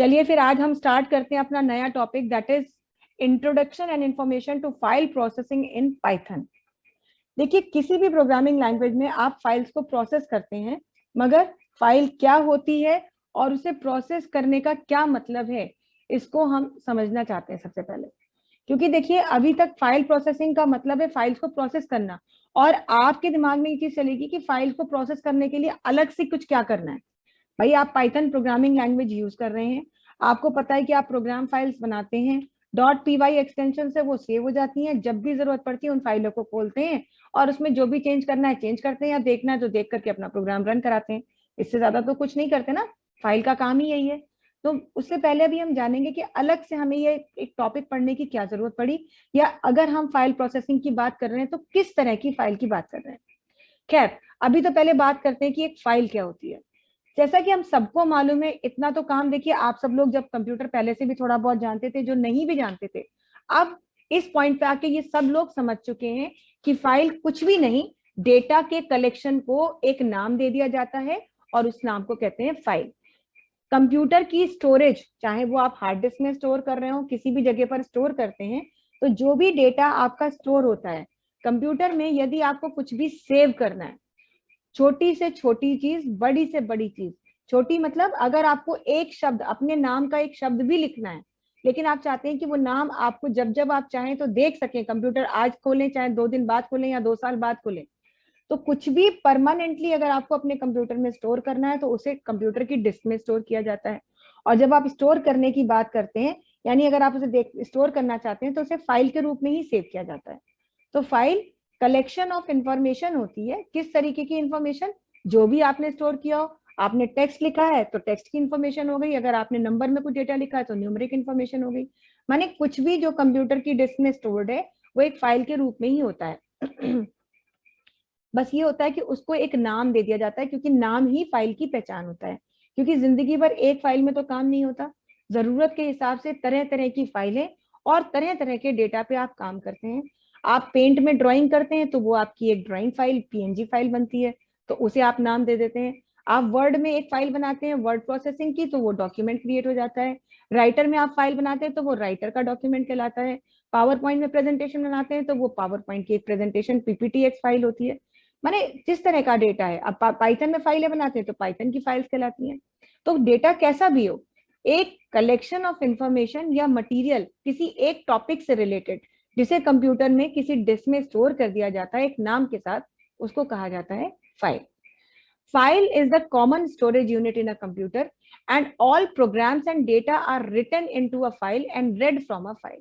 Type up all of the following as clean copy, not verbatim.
चलिए फिर आज हम स्टार्ट करते हैं अपना नया topic, that is introduction and information to file processing in Python. देखिए, किसी भी प्रोग्रामिंग लैंग्वेज में आप फाइल्स को प्रोसेस करते हैं, मगर फाइल क्या होती है और उसे प्रोसेस करने का क्या मतलब है, इसको हम समझना चाहते हैं सबसे पहले। क्योंकि देखिए, अभी तक फाइल प्रोसेसिंग का मतलब है फाइल्स को प्रोसेस करना, और आपके दिमाग में ये चीज चलेगी कि फाइल्स को प्रोसेस करने के लिए अलग से कुछ क्या करना है। भाई, आप पाइथन प्रोग्रामिंग लैंग्वेज यूज कर रहे हैं, आपको पता है कि आप प्रोग्राम फाइल्स बनाते हैं, .py एक्सटेंशन से वो सेव हो जाती हैं, जब भी जरूरत पड़ती है उन फाइलों को खोलते हैं और उसमें जो भी चेंज करना है चेंज करते हैं, या देखना है तो देख करके अपना प्रोग्राम रन कराते हैं। इससे ज्यादा तो कुछ नहीं करते ना, फाइल का काम ही यही है। तो उससे पहले अभी हम जानेंगे कि अलग से हमें ये एक टॉपिक पढ़ने की क्या जरूरत पड़ी, या अगर हम फाइल प्रोसेसिंग की बात कर रहे हैं तो किस तरह की फाइल की बात कर रहे हैं। खैर, अभी तो पहले बात करते हैं कि एक फाइल क्या होती है। जैसा कि हम सबको मालूम है, इतना तो काम देखिए, आप सब लोग जब कंप्यूटर पहले से भी थोड़ा बहुत जानते थे, जो नहीं भी जानते थे, अब इस पॉइंट पे आके ये सब लोग समझ चुके हैं कि फाइल कुछ भी नहीं, डेटा के कलेक्शन को एक नाम दे दिया जाता है और उस नाम को कहते हैं फाइल। कंप्यूटर की स्टोरेज, चाहे वो आप हार्ड डिस्क में स्टोर कर रहे हो, किसी भी जगह पर स्टोर करते हैं, तो जो भी डेटा आपका स्टोर होता है कंप्यूटर में, यदि आपको कुछ भी सेव करना है, छोटी से छोटी चीज, बड़ी से बड़ी चीज, छोटी मतलब अगर आपको एक शब्द, अपने नाम का एक शब्द भी लिखना है, लेकिन आप चाहते हैं कि वो नाम आपको जब जब आप चाहें तो देख सकें, कंप्यूटर आज खोलें चाहे 2 दिन बाद खोलें या 2 साल बाद खोलें, तो कुछ भी परमानेंटली अगर आपको अपने कंप्यूटर में स्टोर करना है तो उसे कंप्यूटर की डिस्क में स्टोर किया जाता है। और जब आप स्टोर करने की बात करते हैं, यानी अगर आप उसे स्टोर करना चाहते हैं तो उसे फाइल के रूप में ही सेव किया जाता है। तो फाइल कलेक्शन ऑफ इंफॉर्मेशन होती है। किस तरीके की इंफॉर्मेशन? जो भी आपने स्टोर किया हो, आपने टेक्स्ट लिखा है तो टेक्स्ट की इंफॉर्मेशन हो गई, अगर आपने नंबर में कुछ डेटा लिखा है तो न्यूमेरिक इंफॉर्मेशन हो गई। माने कुछ भी जो कंप्यूटर की डिस्क में स्टोर्ड है वो एक फाइल के रूप में ही होता है। बस ये होता है कि उसको एक नाम दे दिया जाता है, क्योंकि नाम ही फाइल की पहचान होता है। क्योंकि जिंदगी भर एक फाइल में तो काम नहीं होता, जरूरत के हिसाब से तरह तरह की फाइलें और तरह तरह के डेटा पे आप काम करते हैं। आप पेंट में ड्राइंग करते हैं तो वो आपकी एक ड्राइंग फाइल, पीएनजी फाइल बनती है, तो उसे आप नाम दे देते हैं। आप वर्ड में एक फाइल बनाते हैं वर्ड प्रोसेसिंग की, तो वो डॉक्यूमेंट क्रिएट हो जाता है। राइटर में आप फाइल बनाते हैं तो वो राइटर का डॉक्यूमेंट कहलाता है। पावर पॉइंट में प्रेजेंटेशन बनाते हैं तो वो पावर पॉइंट की एक प्रेजेंटेशन पीपीटीएक्स फाइल होती है। माने जिस तरह का डेटा है, अब पाइथन में फाइलें बनाते हैं तो पाइथन की फाइल्स कहलाती हैं। तो डेटा कैसा भी हो, एक कलेक्शन ऑफ इंफॉर्मेशन या मटेरियल किसी एक टॉपिक से रिलेटेड, जिसे कंप्यूटर में किसी डिस्क में स्टोर कर दिया जाता है एक नाम के साथ, उसको कहा जाता है file. File is the common storage unit in a computer and all programs and data are written into a file and read from a file.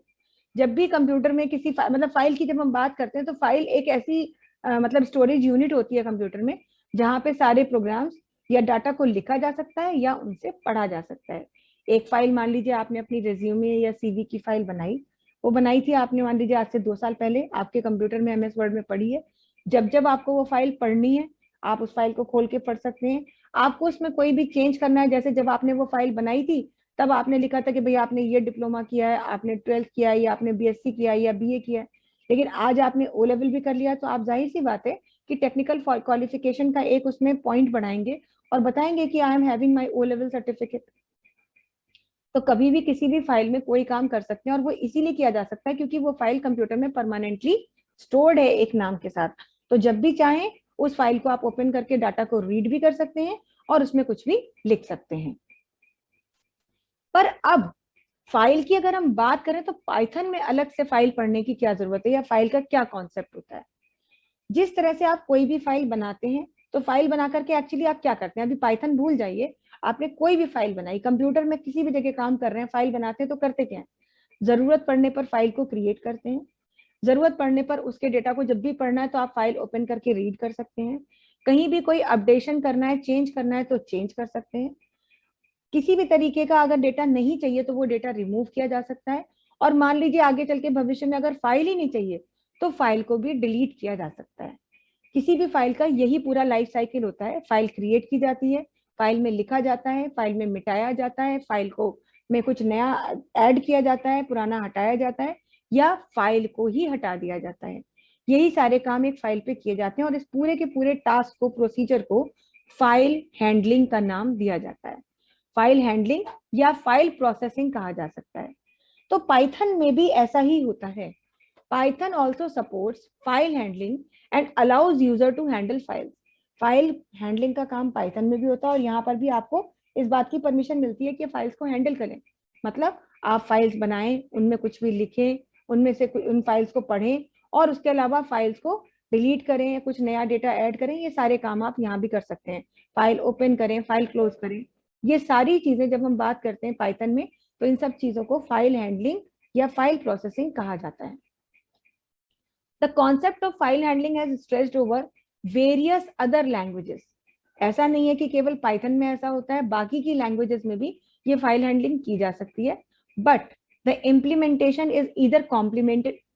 जब भी कंप्यूटर में किसी मतलब फाइल की जब हम बात करते हैं तो फाइल एक ऐसी मतलब स्टोरेज यूनिट होती है कंप्यूटर में, जहां पे सारे प्रोग्राम्स या डाटा को लिखा जा सकता है या उनसे पढ़ा जा सकता है। एक फाइल, मान लीजिए आपने अपनी रेज्यूमे या सीवी की फाइल बनाई, वो बनाई थी आपने मान लीजिए आज से 2 साल पहले, आपके कंप्यूटर में एमएस वर्ड में पड़ी है। जब जब आपको वो फाइल पढ़नी है, आप उस फाइल को खोल के पढ़ सकते हैं। आपको उसमें कोई भी चेंज करना है, जैसे जब आपने वो फाइल बनाई थी तब आपने लिखा था कि भैया आपने ये डिप्लोमा किया है, आपने 12th किया है, या आपने बीएससी किया है या बीए किया है, लेकिन आज आपने ओ लेवल भी कर लिया, तो आप जाहिर सी बात है कि टेक्निकल क्वालिफिकेशन का एक उसमें पॉइंट बढ़ाएंगे और बताएंगे कि I am having my O level certificate. तो कभी भी किसी भी फाइल में कोई काम कर सकते हैं, और वो इसीलिए किया जा सकता है क्योंकि वो फाइल कंप्यूटर में परमानेंटली स्टोर्ड है एक नाम के साथ। तो जब भी चाहें उस फाइल को आप ओपन करके डाटा को रीड भी कर सकते हैं और उसमें कुछ भी लिख सकते हैं। पर अब फाइल की अगर हम बात करें तो पाइथन में अलग से फाइल पढ़ने की क्या जरूरत है, या फाइल का क्या कॉन्सेप्ट होता है। जिस तरह से आप कोई भी फाइल बनाते हैं, तो फाइल बना करके एक्चुअली आप क्या करते हैं, अभी पाइथन भूल जाइए, आपने कोई भी फाइल बनाई, कंप्यूटर में किसी भी जगह काम कर रहे हैं, फाइल बनाते हैं तो करते क्या है, जरूरत पड़ने पर फाइल को क्रिएट करते हैं। जरूरत पड़ने पर उसके डेटा को जब भी पढ़ना है तो आप फाइल ओपन करके रीड कर सकते हैं। कहीं भी कोई अपडेशन करना है, चेंज करना है तो चेंज कर सकते हैं। किसी भी तरीके का अगर डेटा नहीं चाहिए तो वो डेटा रिमूव किया जा सकता है। और मान लीजिए आगे चल के भविष्य में अगर फाइल ही नहीं चाहिए तो फाइल को भी डिलीट किया जा सकता है। किसी भी फाइल का यही पूरा लाइफ साइकिल होता है। फाइल क्रिएट की जाती है, फाइल में लिखा जाता है, फाइल में मिटाया जाता है, फाइल को में कुछ नया ऐड किया जाता है, पुराना हटाया जाता है, या फाइल को ही हटा दिया जाता है। यही सारे काम एक फाइल पे किए जाते हैं, और इस पूरे के पूरे टास्क को, प्रोसीजर को फाइल हैंडलिंग का नाम दिया जाता है। फाइल हैंडलिंग या फाइल प्रोसेसिंग कहा जा सकता है। तो पाइथन में भी ऐसा ही होता है। Python also supports file handling and allows user to handle files. File handling का काम पाइथन में भी होता है और यहाँ पर भी आपको इस बात की परमिशन मिलती है कि फाइल्स को हैंडल करें। मतलब आप फाइल्स बनाएं, उनमें कुछ भी लिखें, उनमें से उन फाइल्स को पढ़ें और उसके अलावा फाइल्स को डिलीट करें, कुछ नया डेटा ऐड करें, ये सारे काम आप यहाँ भी कर सकते हैं। फाइल ओपन करें, फाइल क्लोज करें, ये सारी चीजें जब हम बात करते हैं पाइथन में, तो इन सब चीजों को फाइल हैंडलिंग या फाइल प्रोसेसिंग कहा जाता है। The concept of file handling has stressed over various other languages. ऐसा नहीं है कि केवल पाइथन में ऐसा होता है, बाकी की लैंग्वेजेस में भी ये फाइल हैंडलिंग की जा सकती है, but the implementation is either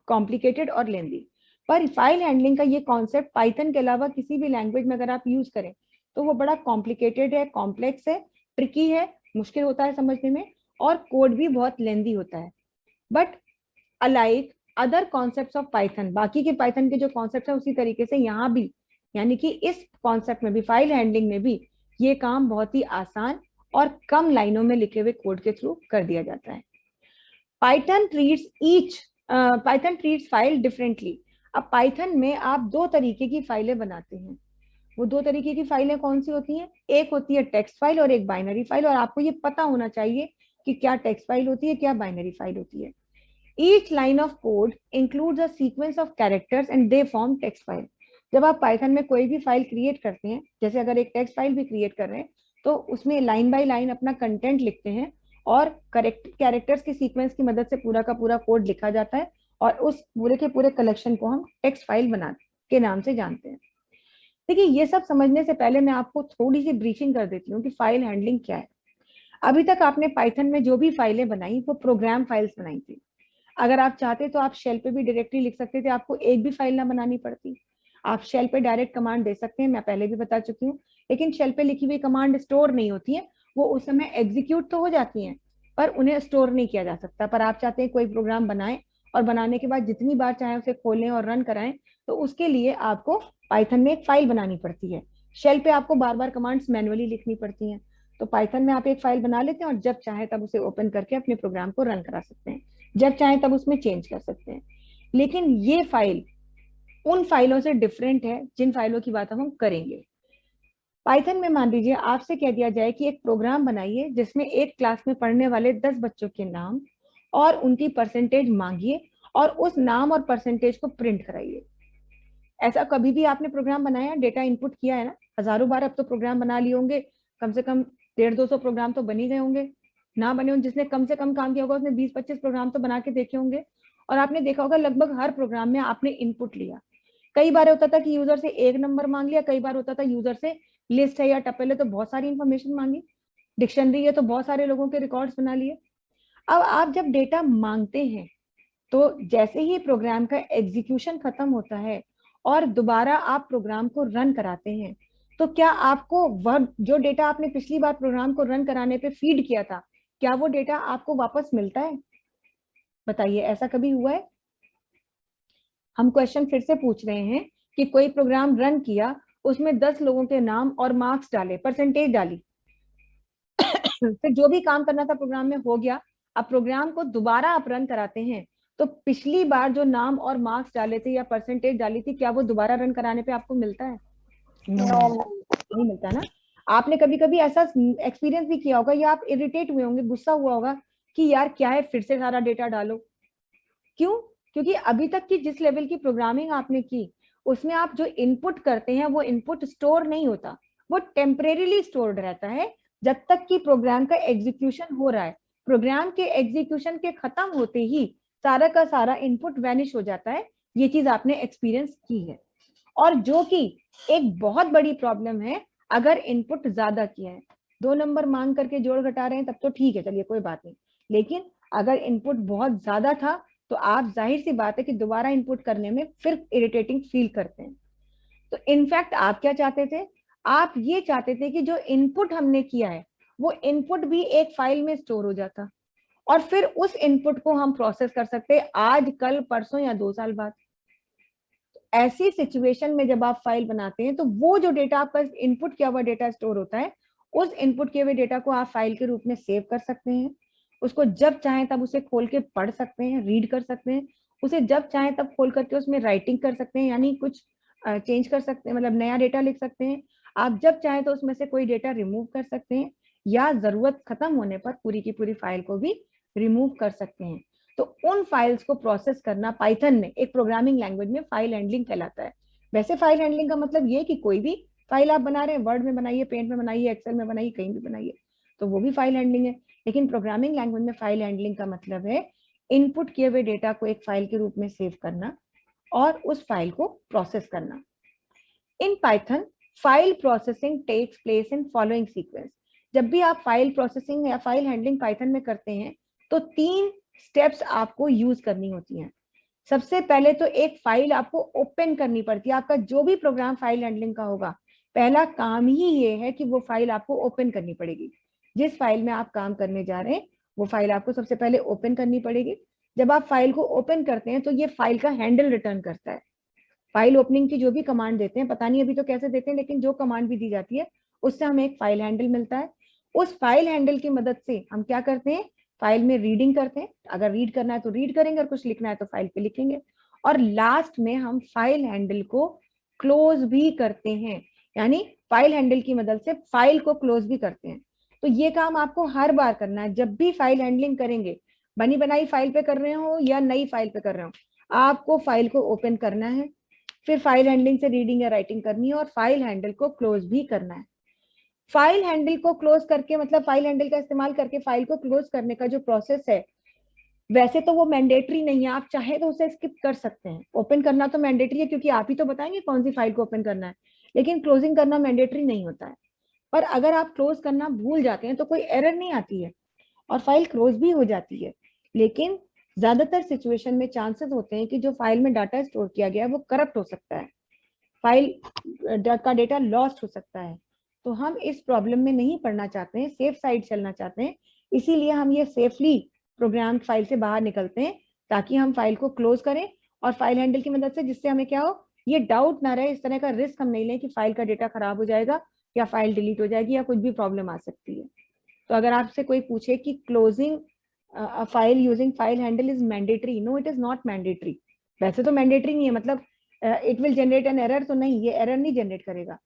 complicated और लेंदी। पर फाइल हैंडलिंग का ये कॉन्सेप्ट पाइथन के अलावा किसी भी लैंग्वेज में अगर आप यूज करें तो वो बड़ा कॉम्प्लिकेटेड है, कॉम्प्लेक्स है, ट्रिकी है, मुश्किल होता है समझने में, और कोड भी बहुत लेंदी होता है। But alike other concepts of Python, बाकी के पाइथन के जो कॉन्सेप्ट है उसी तरीके से यहाँ भी, यानी कि इस कॉन्सेप्ट में भी, फाइल हैंडलिंग में भी, ये काम बहुत ही आसान और कम लाइनों में लिखे हुए कोड के थ्रू कर दिया जाता है। Python treats file differently. अब पाइथन में आप दो तरीके की फाइलें बनाते हैं। वो दो तरीके की फाइलें कौन सी होती हैं? एक होती है टेक्स्ट फाइल और एक बाइनरी फाइल, और आपको ये पता होना चाहिए कि क्या टेक्स्ट फाइल होती है, क्या बाइनरी फाइल होती है। Each line of code includes a sequence of characters and they form text file. जब आप पाइथन में कोई भी फाइल क्रिएट करते हैं, जैसे अगर एक टेक्स्ट फाइल भी क्रिएट कर रहे हैं, तो उसमें लाइन बाय लाइन अपना कंटेंट लिखते हैं और करेक्ट कैरेक्टर्स की सीक्वेंस की मदद से पूरा का पूरा कोड लिखा जाता है, और उस पूरे के पूरे कलेक्शन को हम टेक्स्ट फाइल बना के नाम से जानते हैं। देखिए, ये सब समझने से पहले मैं आपको थोड़ी सी ब्रीफिंग कर देती हूँ कि फाइल हैंडलिंग क्या है। अभी तक आपने पाइथन में जो भी फाइलें बनाई वो प्रोग्राम फाइल्स बनाई थी। अगर आप चाहते तो आप शेल पे भी डायरेक्टली लिख सकते थे, आपको एक भी फाइल ना बनानी पड़ती। आप शेल पे डायरेक्ट कमांड दे सकते हैं, मैं पहले भी बता चुकी हूँ, लेकिन शेल पे लिखी हुई कमांड स्टोर नहीं होती है, वो उस समय एग्जीक्यूट तो हो जाती हैं पर उन्हें स्टोर नहीं किया जा सकता। पर आप चाहते हैं कोई प्रोग्राम बनाएं और बनाने के बाद जितनी बार चाहे उसे खोलें और रन कराएं, तो उसके लिए आपको पाइथन में एक फाइल बनानी पड़ती है। शेल पे आपको बार बार कमांड्स मैनुअली लिखनी पड़ती हैं। तो पाइथन में आप एक फाइल बना लेते हैं और जब चाहे तब उसे ओपन करके अपने प्रोग्राम को रन करा सकते हैं, जब चाहे तब उसमें चेंज कर सकते हैं। लेकिन ये फाइल उन फाइलों से डिफरेंट है जिन फाइलों की बात हम करेंगे। पाइथन में मान लीजिए आपसे कह दिया जाए कि एक प्रोग्राम बनाइए जिसमें एक क्लास में पढ़ने वाले 10 बच्चों के नाम और उनकी परसेंटेज मांगिए और उस नाम और परसेंटेज को प्रिंट कराइए। ऐसा कभी भी आपने प्रोग्राम बनाया, डेटा इनपुट किया है ना? हजारों बार अब तो प्रोग्राम बना लिए होंगे, कम से कम 150-200 प्रोग्राम तो बन ही गए होंगे। ना बने होंगे, जिसने कम से कम काम किया होगा उसने 20-25 प्रोग्राम तो बना के देखे होंगे, और आपने देखा होगा लगभग हर प्रोग्राम में आपने इनपुट लिया। कई बार होता था कि यूजर से एक नंबर मांग लिया, कई बार होता था यूजर से लिस्ट है या टपल है तो बहुत सारी इंफॉर्मेशन मांगी, डिक्शनरी है तो बहुत सारे लोगों के रिकॉर्ड्स बना लिए। अब आप जब डेटा मांगते हैं तो जैसे ही प्रोग्राम का एग्जीक्यूशन खत्म होता है और दोबारा आप प्रोग्राम को रन कराते हैं, तो क्या आपको वह जो डेटा आपने पिछली बार प्रोग्राम को रन कराने पे फीड किया था, क्या वो डेटा आपको वापस मिलता है? बताइए, ऐसा कभी हुआ है? हम क्वेश्चन फिर से पूछ रहे हैं कि कोई प्रोग्राम रन किया, उसमें 10 लोगों के नाम और मार्क्स डाले, परसेंटेज डाली, फिर जो भी काम करना था प्रोग्राम में हो गया। अब प्रोग्राम को दोबारा आप रन कराते हैं तो पिछली बार जो नाम और मार्क्स डाले थे या परसेंटेज डाली थी, क्या वो दोबारा रन कराने पे आपको मिलता है? नहीं मिलता ना। आपने कभी कभी ऐसा एक्सपीरियंस भी किया होगा या आप इरिटेट हुए होंगे, गुस्सा हुआ होगा कि यार क्या है, फिर से सारा डेटा डालो। क्यों? क्योंकि अभी तक की जिस लेवल की प्रोग्रामिंग आपने की उसमें आप जो इनपुट करते हैं वो इनपुट स्टोर नहीं होता, वो टेम्परेरीली स्टोर्ड रहता है जब तक कि प्रोग्राम का एग्जीक्यूशन हो रहा है। प्रोग्राम के एग्जीक्यूशन के खत्म होते ही सारा का सारा इनपुट वैनिश हो जाता है। ये चीज आपने एक्सपीरियंस की है, और जो कि एक बहुत बड़ी प्रॉब्लम है अगर इनपुट ज्यादा किया है। 2 नंबर मांग करके जोड़ घटा रहे हैं तब तो ठीक है, चलिए कोई बात नहीं, लेकिन अगर इनपुट बहुत ज्यादा था तो आप जाहिर सी बात है कि दोबारा इनपुट करने में फिर इरिटेटिंग फील करते हैं। तो इनफैक्ट आप क्या चाहते थे? आप ये चाहते थे कि जो इनपुट हमने किया है वो इनपुट भी एक फाइल में स्टोर हो जाता और फिर उस इनपुट को हम प्रोसेस कर सकते आज, कल, परसों या 2 साल बाद। ऐसी सिचुएशन में जब आप फाइल बनाते हैं तो वो जो डेटा आपका इनपुट किया हुआ डेटा स्टोर होता है उस इनपुट किए हुए डेटा को आप फाइल के रूप में सेव कर सकते हैं, उसको जब चाहें तब उसे खोल के पढ़ सकते हैं, रीड कर सकते हैं, उसे जब चाहें तब खोल करके उसमें राइटिंग कर सकते हैं, यानी कुछ चेंज कर सकते हैं, मतलब नया डेटा लिख सकते हैं। आप जब चाहें तो उसमें से कोई डेटा रिमूव कर सकते हैं, या जरूरत खत्म होने पर पूरी की पूरी फाइल को भी रिमूव कर सकते हैं। तो उन फाइल्स को प्रोसेस करना पाइथन में, एक प्रोग्रामिंग लैंग्वेज में, फाइल हैंडलिंग कहलाता है। वैसे फाइल हैंडलिंग का मतलब ये कि कोई भी फाइल आप बना रहे हैं, वर्ड में बनाइए, पेंट में बनाइए, एक्सेल में बनाइए, कहीं भी बनाइए, तो वो भी फाइल हैंडलिंग है। लेकिन प्रोग्रामिंग लैंग्वेज में फाइल हैंडलिंग का मतलब है इनपुट किए हुए डेटा को एक फाइल के रूप में सेव करना और उस फाइल को प्रोसेस करना। In Python file processing takes place in following sequence. जब भी आप फाइल प्रोसेसिंग या फाइल हैंडलिंग पाइथन में करते हैं तो 3 स्टेप्स आपको यूज करनी होती हैं। सबसे पहले तो एक फाइल आपको ओपन करनी पड़ती है। आपका जो भी प्रोग्राम फाइल हैंडलिंग का होगा, पहला काम ही ये है कि वो फाइल आपको ओपन करनी पड़ेगी। जिस फाइल में आप काम करने जा रहे हैं वो फाइल आपको सबसे पहले ओपन करनी पड़ेगी। जब आप फाइल को ओपन करते हैं तो ये फाइल का हैंडल रिटर्न करता है। फाइल ओपनिंग की जो भी कमांड देते हैं, पता नहीं अभी तो कैसे देते हैं, लेकिन जो कमांड भी दी जाती है उससे हमें एक फाइल हैंडल मिलता है। उस फाइल हैंडल की मदद से हम क्या करते हैं, फाइल में रीडिंग करते हैं। अगर रीड करना है तो रीड करेंगे और कुछ लिखना है तो फाइल पे लिखेंगे। और लास्ट में हम फाइल हैंडल को क्लोज भी करते हैं, यानी फाइल हैंडल की मदद से फाइल को क्लोज भी करते हैं। तो ये काम आपको हर बार करना है। जब भी फाइल हैंडलिंग करेंगे, बनी बनाई फाइल पे कर रहे हो या नई फाइल पे कर रहे हो, आपको फाइल को ओपन करना है, फिर फाइल हैंडलिंग से रीडिंग या राइटिंग करनी है और फाइल हैंडल को क्लोज भी करना है। फाइल हैंडल को क्लोज करके, मतलब फाइल हैंडल का इस्तेमाल करके फाइल को क्लोज करने का जो प्रोसेस है, वैसे तो वो मैंडेटरी नहीं है, आप चाहे तो उसे स्किप कर सकते हैं। ओपन करना तो मैंडेटरी है क्योंकि आप ही तो बताएंगे कौन सी फाइल को ओपन करना है, लेकिन क्लोजिंग करना मैंडेटरी नहीं होता है। पर अगर आप क्लोज करना भूल जाते हैं तो कोई एरर नहीं आती है और फाइल क्लोज भी हो जाती है। लेकिन ज्यादातर सिचुएशन में चांसेस होते हैं कि जो फाइल में डाटा स्टोर किया गया है वो करप्ट हो सकता है, फाइल का डेटा लॉस्ट हो सकता है। तो हम इस प्रॉब्लम में नहीं पड़ना चाहते हैं, सेफ साइड चलना चाहते हैं। इसीलिए हम ये सेफली प्रोग्राम फाइल से बाहर निकलते हैं, ताकि हम फाइल को क्लोज करें और फाइल हैंडल की मदद से, जिससे हमें क्या हो, ये डाउट ना रहे, इस तरह का रिस्क हम नहीं लें कि फाइल का डेटा खराब हो जाएगा या फाइल डिलीट हो जाएगी या कुछ भी प्रॉब्लम आ सकती है। तो अगर आपसे कोई पूछे कि closing file using file handle is mandatory, no it is not mandatory. वैसे तो मैंडेटरी नहीं है, मतलब it will generate an error, तो नहीं, ये एरर नहीं जनरेट करेगा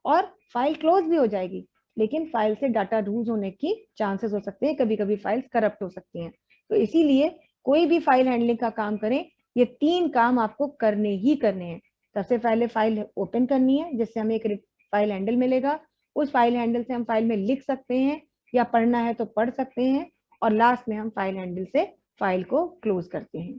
और फाइल क्लोज भी हो जाएगी, लेकिन फाइल से डाटा लूज होने की चांसेस हो सकते हैं, कभी कभी फाइल्स करप्ट हो सकती हैं। तो इसीलिए कोई भी फाइल हैंडलिंग का काम करें, ये 3 काम आपको करने ही करने हैं। सबसे पहले फाइल ओपन करनी है, जिससे हमें एक फाइल हैंडल मिलेगा। उस फाइल हैंडल से हम फाइल में लिख सकते हैं या पढ़ना है तो पढ़ सकते हैं, और लास्ट में हम फाइल हैंडल से फाइल को क्लोज करते हैं।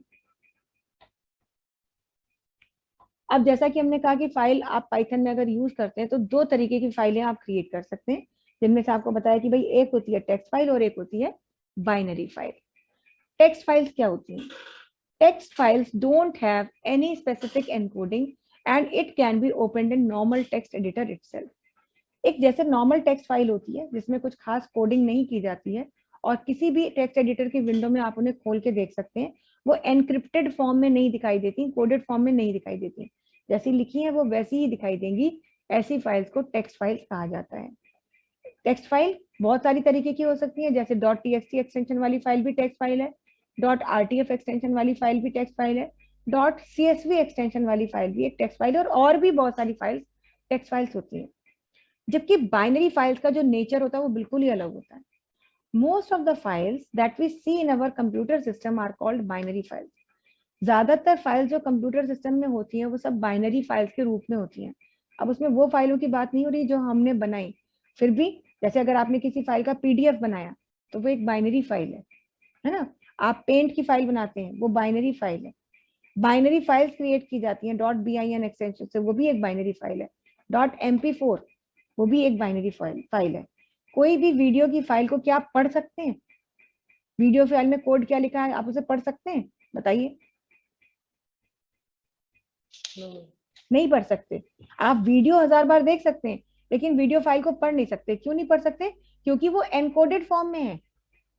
अब जैसा कि हमने कहा कि फाइल आप पाइथन में अगर यूज करते हैं तो 2 तरीके की फाइलें आप क्रिएट कर सकते हैं, जिनमें से आपको बताया कि भाई एक होती है टेक्स्ट फाइल और एक होती है बाइनरी फाइल। टेक्स्ट फाइल्स क्या होती हैं? Text files don't have any specific encoding and it can be opened in normal text editor itself. एक जैसे नॉर्मल टेक्स्ट फाइल होती है जिसमें कुछ खास कोडिंग नहीं की जाती है और किसी भी टेक्स्ट एडिटर की विंडो में आप उन्हें खोल के देख सकते हैं, वो एनक्रिप्टेड फॉर्म में नहीं दिखाई देती, कोडेड फॉर्म में नहीं दिखाई देती, जैसी लिखी है वो वैसी ही दिखाई देंगी। ऐसी फाइल्स को टेक्स्ट फाइल्स कहा जाता है। टेक्स्ट फाइल बहुत सारी तरीके की हो सकती है, जैसे .txt एक्सटेंशन वाली फाइल भी टेक्स्ट फाइल है, .rtf एक्सटेंशन वाली फाइल भी टेक्स्ट फाइल है, .csv एक्सटेंशन वाली फाइल भी एक टेक्स्ट फाइल है, और भी बहुत सारी फाइल्स टेक्स्ट फाइल्स होती हैं। जबकि बाइनरी फाइल्स का जो नेचर होता है वो बिल्कुल ही अलग होता है। Most of the files that we see in our computer system are called binary files. ज्यादातर फाइल्स जो कंप्यूटर सिस्टम में होती हैं वो सब बाइनरी फाइल्स के रूप में होती हैं। अब उसमें वो फाइलों की बात नहीं हो रही जो हमने बनाई, फिर भी जैसे अगर आपने किसी फाइल का पीडीएफ बनाया तो वो एक बाइनरी फाइल है ना। आप पेंट की फाइल बनाते हैं, वो बाइनरी फाइल है। बाइनरी फाइल्स क्रिएट की जाती हैं .bin एक्सटेंशन से, वो भी एक बाइनरी फाइल है। .mp4 वो भी एक बाइनरी फाइल है। कोई भी वीडियो की फाइल को क्या आप पढ़ सकते हैं? वीडियो फाइल में कोड क्या लिखा है, आप उसे पढ़ सकते हैं? बताइए। नहीं पढ़ सकते। आप वीडियो 1000 बार देख सकते हैं, लेकिन वीडियो फाइल को पढ़ नहीं सकते। क्यों नहीं पढ़ सकते? क्योंकि वो एनकोडेड फॉर्म में है,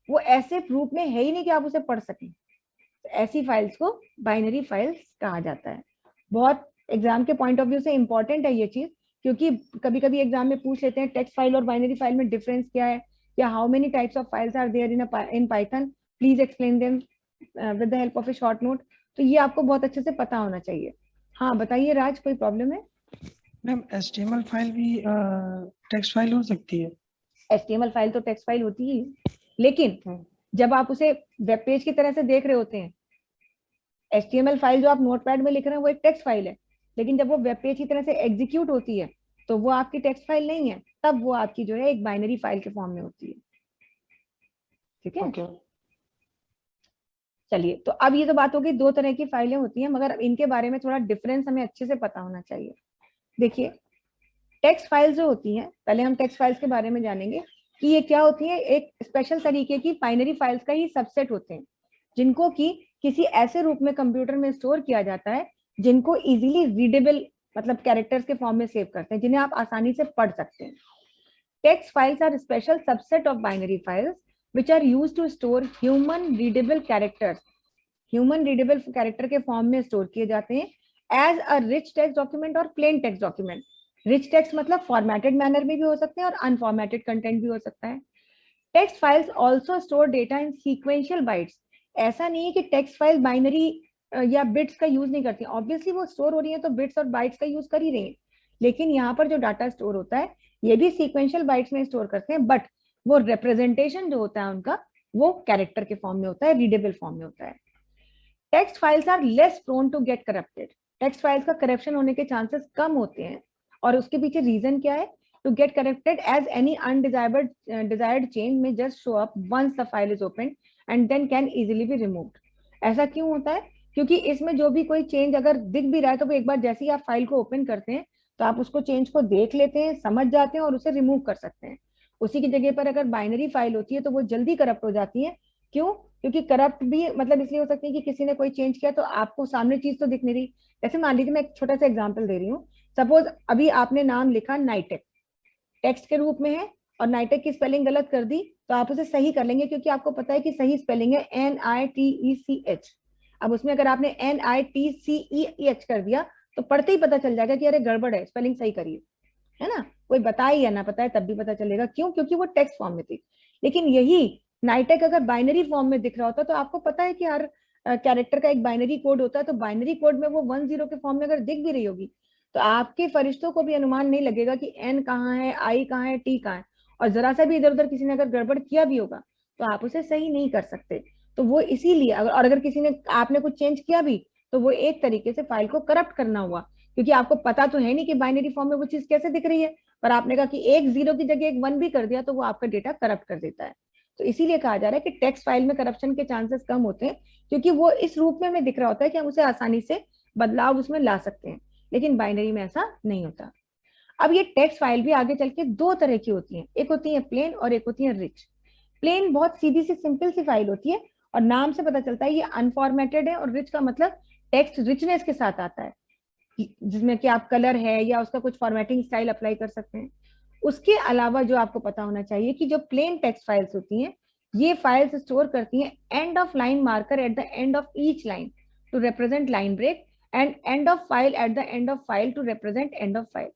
वो ऐसे रूप में है ही नहीं कि आप उसे पढ़ सकें। तो ऐसी फाइल्स को बाइनरी फाइल्स कहा जाता है। बहुत एग्जाम के पॉइंट ऑफ व्यू से इंपॉर्टेंट है ये चीज, क्योंकि कभी कभी एग्जाम में पूछ लेते हैं टेक्स्ट फाइल और बाइनरी फाइल में डिफरेंस क्या है, या how many types of files are there in Python, please explain them with the help of a short note. तो ये आपको बहुत अच्छे से पता होना चाहिए। हाँ बताइए राज, कोई प्रॉब्लम है? मैम HTML फाइल भी टेक्स्ट फाइल हो सकती है? HTML फाइल तो टेक्स्ट फाइल होती ही, लेकिन जब आप उसे वेब पेज की तरह से देख रहे होते हैं, HTML फाइल जो आप नोटपैड में लिख रहे हैं वो एक टेक्स्ट फाइल है, लेकिन जब वो वेब पेज की तरह से एग्जीक्यूट होती है तो वो आपकी टेक्स्ट फाइल नहीं है, तब वो आपकी जो है एक बाइनरी फाइल के फॉर्म में होती है। ठीक है, ओके। चलिए तो अब ये तो बात होगी दो तरह की फाइलें होती हैं, मगर इनके बारे में थोड़ा डिफरेंस हमें अच्छे से पता होना चाहिए। देखिए टेक्स्ट फाइल्स जो होती हैं, पहले हम टेक्स्ट फाइल्स के बारे में जानेंगे कि ये क्या होती है। एक स्पेशल तरीके की बाइनरी फाइल्स का ही सबसेट होते हैं, जिनको कि किसी ऐसे रूप में कंप्यूटर में स्टोर किया जाता है जिनको इजीली रीडेबल मतलब कैरेक्टर्स के फॉर्म में सेव करते हैं, जिन्हें आप आसानी से पढ़ सकते हैं। Text files are special subset of binary files which are used to store human readable characters, human readable character के फॉर्म में स्टोर किए जाते हैं as a rich text document और plain text document. Rich text मतलब formatted manner में भी हो सकते हैं और अनफॉर्मेटेड कंटेंट भी हो सकता है। Text files also store data in sequential bytes. ऐसा नहीं है कि टेक्स्ट फाइल बाइनरी या बिट्स का यूज नहीं करती, ऑब्वियसली वो स्टोर हो रही है तो बिट्स और बाइट्स का यूज कर ही रही है, लेकिन यहाँ पर जो डाटा स्टोर होता है ये भी सीक्वेंशियल बाइट्स में स्टोर करते हैं, बट वो रिप्रेजेंटेशन जो होता है उनका वो कैरेक्टर के फॉर्म में होता है, रीडेबल फॉर्म में होता है। Text files are less prone to get corrupted. Text files का करप्शन होने के चांसेस कम होते हैं, और उसके पीछे रीजन क्या है? To get corrupted as any undesired change may just show up once the file is open and then can easily be removed. ऐसा क्यों होता है? क्योंकि इसमें जो भी कोई चेंज अगर दिख भी रहा है तो वो एक बार जैसे ही आप फाइल को ओपन करते हैं तो आप उसको चेंज को देख लेते हैं, समझ जाते हैं और उसे रिमूव कर सकते हैं। उसी की जगह पर अगर बाइनरी फाइल होती है तो वो जल्दी करप्ट हो जाती है। क्यों? क्योंकि करप्ट भी मतलब इसलिए हो सकती है कि किसी ने कोई चेंज किया तो आपको सामने चीज तो दिख नहीं रही। जैसे मान लीजिए मैं एक छोटा सा एग्जांपल दे रही हूँ, सपोज अभी आपने नाम लिखा नाइटेक, टेक्स्ट के रूप में है, और नाइटेक की स्पेलिंग गलत कर दी तो आप उसे सही कर लेंगे क्योंकि आपको पता है कि सही स्पेलिंग है NITECH। अब उसमें अगर आपने NITCEH कर दिया तो पढ़ते ही पता चल जाएगा कि अरे गड़बड़ है, स्पेलिंग सही करिए, है ना? कोई बताए या ना बताए तब भी पता चलेगा। क्यों? क्योंकि वो टेक्स्ट फॉर्म में थी। लेकिन यही नाइटेक अगर बाइनरी फॉर्म में दिख रहा होता तो आपको पता है कि हर कैरेक्टर का एक बाइनरी कोड होता है, तो बाइनरी कोड में वो 10 के फॉर्म में अगर दिख भी रही होगी तो आपके फरिश्तों को भी अनुमान नहीं लगेगा कि N कहाँ है, I कहाँ है, T कहाँ है, और जरा सा भी इधर उधर किसी ने अगर गड़बड़ किया भी होगा तो आप उसे सही नहीं कर सकते। तो वो इसीलिए अगर किसी ने आपने कुछ चेंज किया भी तो वो एक तरीके से फाइल को करप्ट करना हुआ, क्योंकि आपको पता तो है नहीं कि बाइनरी फॉर्म में वो चीज कैसे दिख रही है, पर आपने कहा कि एक 0 की जगह एक 1 भी कर दिया तो वो आपका डेटा करप्ट कर देता है। तो इसीलिए कहा जा रहा है कि टेक्स्ट फाइल में करप्शन के चांसेस कम होते हैं, क्योंकि वो इस रूप में हमें दिख रहा होता है कि हम उसे आसानी से बदलाव उसमें ला सकते हैं, लेकिन बाइनरी में ऐसा नहीं होता। अब ये टेक्स्ट फाइल भी आगे चल के दो तरह की होती है, एक होती है प्लेन और एक होती है रिच। प्लेन बहुत सीधी सी सिंपल सी फाइल होती है और नाम से पता चलता है ये अनफॉर्मेटेड है, और रिच का मतलब टेक्स्ट रिचनेस के साथ आता है, जिसमें कि आप कलर है या उसका कुछ फॉर्मेटिंग स्टाइल अप्लाई कर सकते हैं। उसके अलावा जो आपको पता होना चाहिए कि जो प्लेन टेक्स्ट फाइल्स होती हैं ये फाइल्स स्टोर करती हैं end of line marker at the end of each line to represent line break, and end of file at the end of file to represent end of file.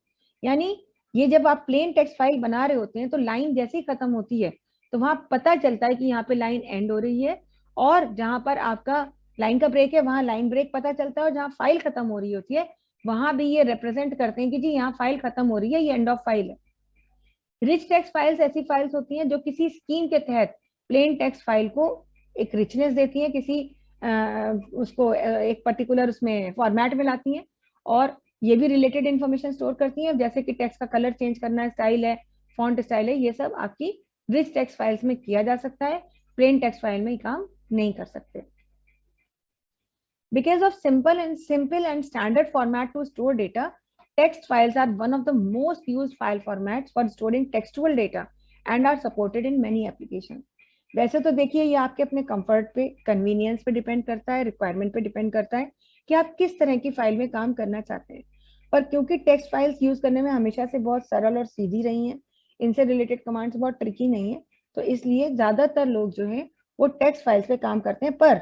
यानी ये जब आप plain text file बना रहे होते हैं तो line जैसे ही खत्म होती है तो वहां पता चलता है कि यहाँ पे लाइन एंड हो रही है, और जहां पर आपका लाइन का ब्रेक है वहां लाइन ब्रेक पता चलता है, और जहां फाइल खत्म हो रही होती है वहां भी ये रिप्रेजेंट करते हैं कि जी यहाँ फाइल खत्म हो रही है, ये एंड ऑफ फाइल है। रिच टेक्स्ट फाइल्स ऐसी फाइल्स होती हैं जो किसी स्कीम के तहत प्लेन टेक्स्ट फाइल को एक रिचनेस देती हैं, किसी उसको एक पर्टिकुलर उसमें फॉर्मेट में लाती हैं, और ये भी रिलेटेड इंफॉर्मेशन स्टोर करती हैं, जैसे कि टेक्स्ट का कलर चेंज करना, स्टाइल है, फॉन्ट स्टाइल है, ये सब आपकी रिच टेक्स्ट फाइल्स में किया जा सकता है, प्लेन टेक्स्ट फाइल में काम नहीं कर सकते। Because of simple and standard format to store data, text files are one of the most used file formats for storing textual data and are supported in many applications. वैसे तो देखिए ये आपके अपने कंफर्ट पे, कन्वीनियंस पे depend करता है, रिक्वायरमेंट पे डिपेंड करता है कि आप किस तरह की फाइल में काम करना चाहते हैं। पर क्योंकि टेक्स्ट फाइल्स यूज करने में हमेशा से बहुत सरल और सीधी रही हैं, इनसे रिलेटेड कमांड्स बहुत ट्रिकी नहीं है, तो इसलिए ज्यादातर लोग जो है वो टेक्स्ट फाइल्स पे काम करते हैं। पर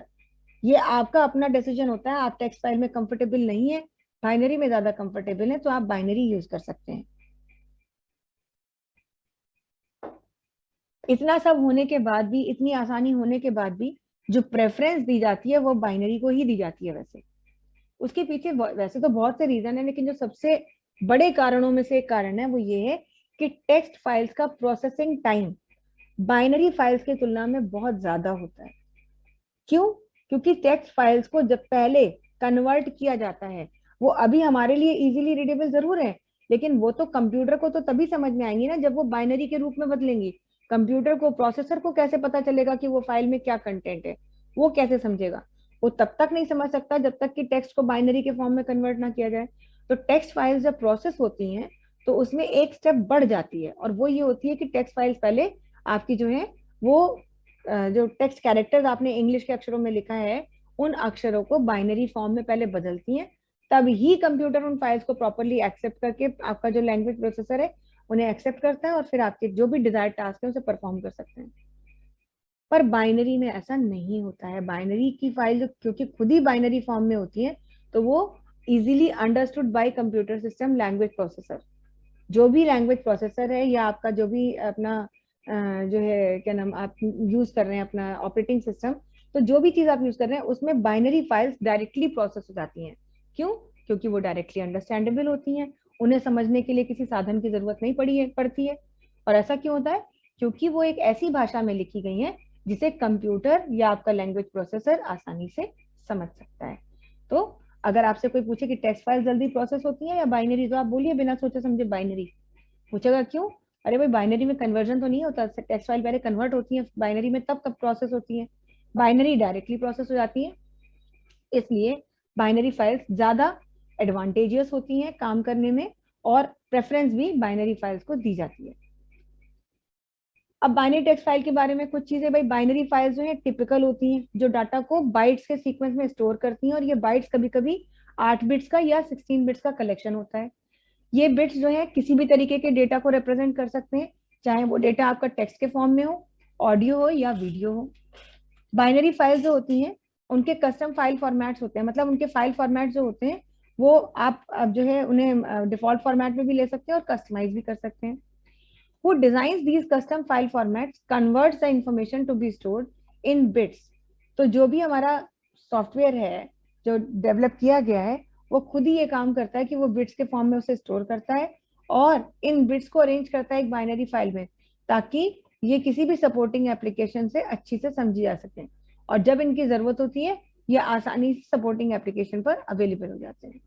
ये आपका अपना डिसीजन होता है, आप टेक्स्ट फाइल में कंफर्टेबल नहीं है, बाइनरी में ज्यादा कंफर्टेबल है, तो आप बाइनरी यूज कर सकते हैं। इतना सब होने के बाद भी, इतनी आसानी होने के बाद भी जो प्रेफरेंस दी जाती है वो बाइनरी को ही दी जाती है। वैसे उसके पीछे वैसे तो बहुत से रीजन है, लेकिन जो सबसे बड़े कारणों में से एक कारण है वो ये है कि टेक्स्ट फाइल्स का प्रोसेसिंग टाइम बाइनरी फाइल्स की तुलना में बहुत ज्यादा होता है। क्यों? क्योंकि टेक्स्ट फाइल्स को जब पहले कन्वर्ट किया जाता है, वो अभी हमारे लिए इजीली रीडेबल जरूर है, लेकिन वो तो कंप्यूटर को तो तभी समझ में आएंगी ना जब वो बाइनरी के रूप में बदलेंगी। कंप्यूटर को, प्रोसेसर को कैसे पता चलेगा कि वो फाइल में क्या कंटेंट है? वो कैसे समझेगा? वो तब तक नहीं समझ सकता जब तक कि टेक्स्ट को बाइनरी के फॉर्म में कन्वर्ट ना किया जाए। तो टेक्स्ट फाइल्स जब प्रोसेस होती हैं तो उसमें एक स्टेप बढ़ जाती है, और वो ये होती है कि टेक्स्ट फाइल्स पहले आपकी जो है वो जो टेक्स्ट कैरेक्टर्स आपने इंग्लिश के अक्षरों में लिखा है उन अक्षरों को बाइनरी फॉर्म में पहले बदलती हैं। तब ही कंप्यूटर उन फाइल्स को प्रॉपरली एक्सेप्ट करके, आपका जो लैंग्वेज प्रोसेसर है उन्हें एक्सेप्ट करता है और फिर आपके जो भी डिजायर्ड टास्क है उसे परफॉर्म कर सकते हैं। पर बाइनरी में ऐसा नहीं होता है। बाइनरी की फाइल जो क्योंकि खुद ही बाइनरी फॉर्म में होती है तो वो easily understood by computer system language processor. जो भी लैंग्वेज प्रोसेसर है या आपका जो भी अपना जो है क्या नाम आप यूज कर रहे हैं अपना ऑपरेटिंग सिस्टम, तो जो भी चीज आप यूज कर रहे हैं उसमें बाइनरी फाइल्स डायरेक्टली प्रोसेस हो जाती हैं। क्यों? क्योंकि वो डायरेक्टली अंडरस्टैंडेबल होती हैं, उन्हें समझने के लिए किसी साधन की जरूरत नहीं पड़ती है। और ऐसा क्यों होता है? क्योंकि वो एक ऐसी भाषा में लिखी गई है जिसे कंप्यूटर या आपका लैंग्वेज प्रोसेसर आसानी से समझ सकता है। तो अगर आपसे कोई पूछे कि टेक्स्ट फाइल जल्दी प्रोसेस होती है या बाइनरी, तो आप बोलिए बिना सोचे समझे बाइनरी। पूछेगा क्यों? अरे भाई बाइनरी में कन्वर्जन तो नहीं होता, टेक्स्ट फाइल पहले कन्वर्ट होती है बाइनरी में, तब कब प्रोसेस होती है? बाइनरी डायरेक्टली प्रोसेस हो जाती है। इसलिए बाइनरी फाइल्स ज्यादा एडवांटेजियस होती हैं काम करने में, और प्रेफरेंस भी बाइनरी फाइल्स को दी जाती है। अब बाइनरी टेक्स्ट फाइल के बारे में कुछ चीजें। भाई बाइनरी फाइल्स जो है टिपिकल होती हैं, जो डाटा को बाइट्स के सीक्वेंस में स्टोर करती हैं, और ये बाइट्स कभी कभी 8 बिट्स का या 16 बिट्स का कलेक्शन होता है। ये बिट्स जो है किसी भी तरीके के डेटा को रिप्रेजेंट कर सकते हैं, चाहे वो डेटा आपका टेक्स्ट के फॉर्म में हो, ऑडियो हो या वीडियो हो। बाइनरी फाइल्स जो होती हैं उनके कस्टम फाइल फॉर्मेट्स होते हैं, मतलब उनके फाइल फॉर्मेट जो होते हैं वो आप अब जो है उन्हें डिफॉल्ट फॉर्मेट में भी ले सकते हैं और कस्टमाइज भी कर सकते हैं। Who designs these custom file formats converts the information to be stored in bits। तो जो भी हमारा सॉफ्टवेयर है जो डेवलप किया गया है वो खुद ही ये काम करता है कि वो बिट्स के फॉर्म में उसे स्टोर करता है और इन बिट्स को अरेंज करता है एक बाइनरी फाइल में, ताकि ये किसी भी सपोर्टिंग एप्लीकेशन से अच्छी से समझी जा सके, और जब इनकी जरूरत होती है ये आसानी से सपोर्टिंग एप्लीकेशन पर अवेलेबल हो जाते हैं।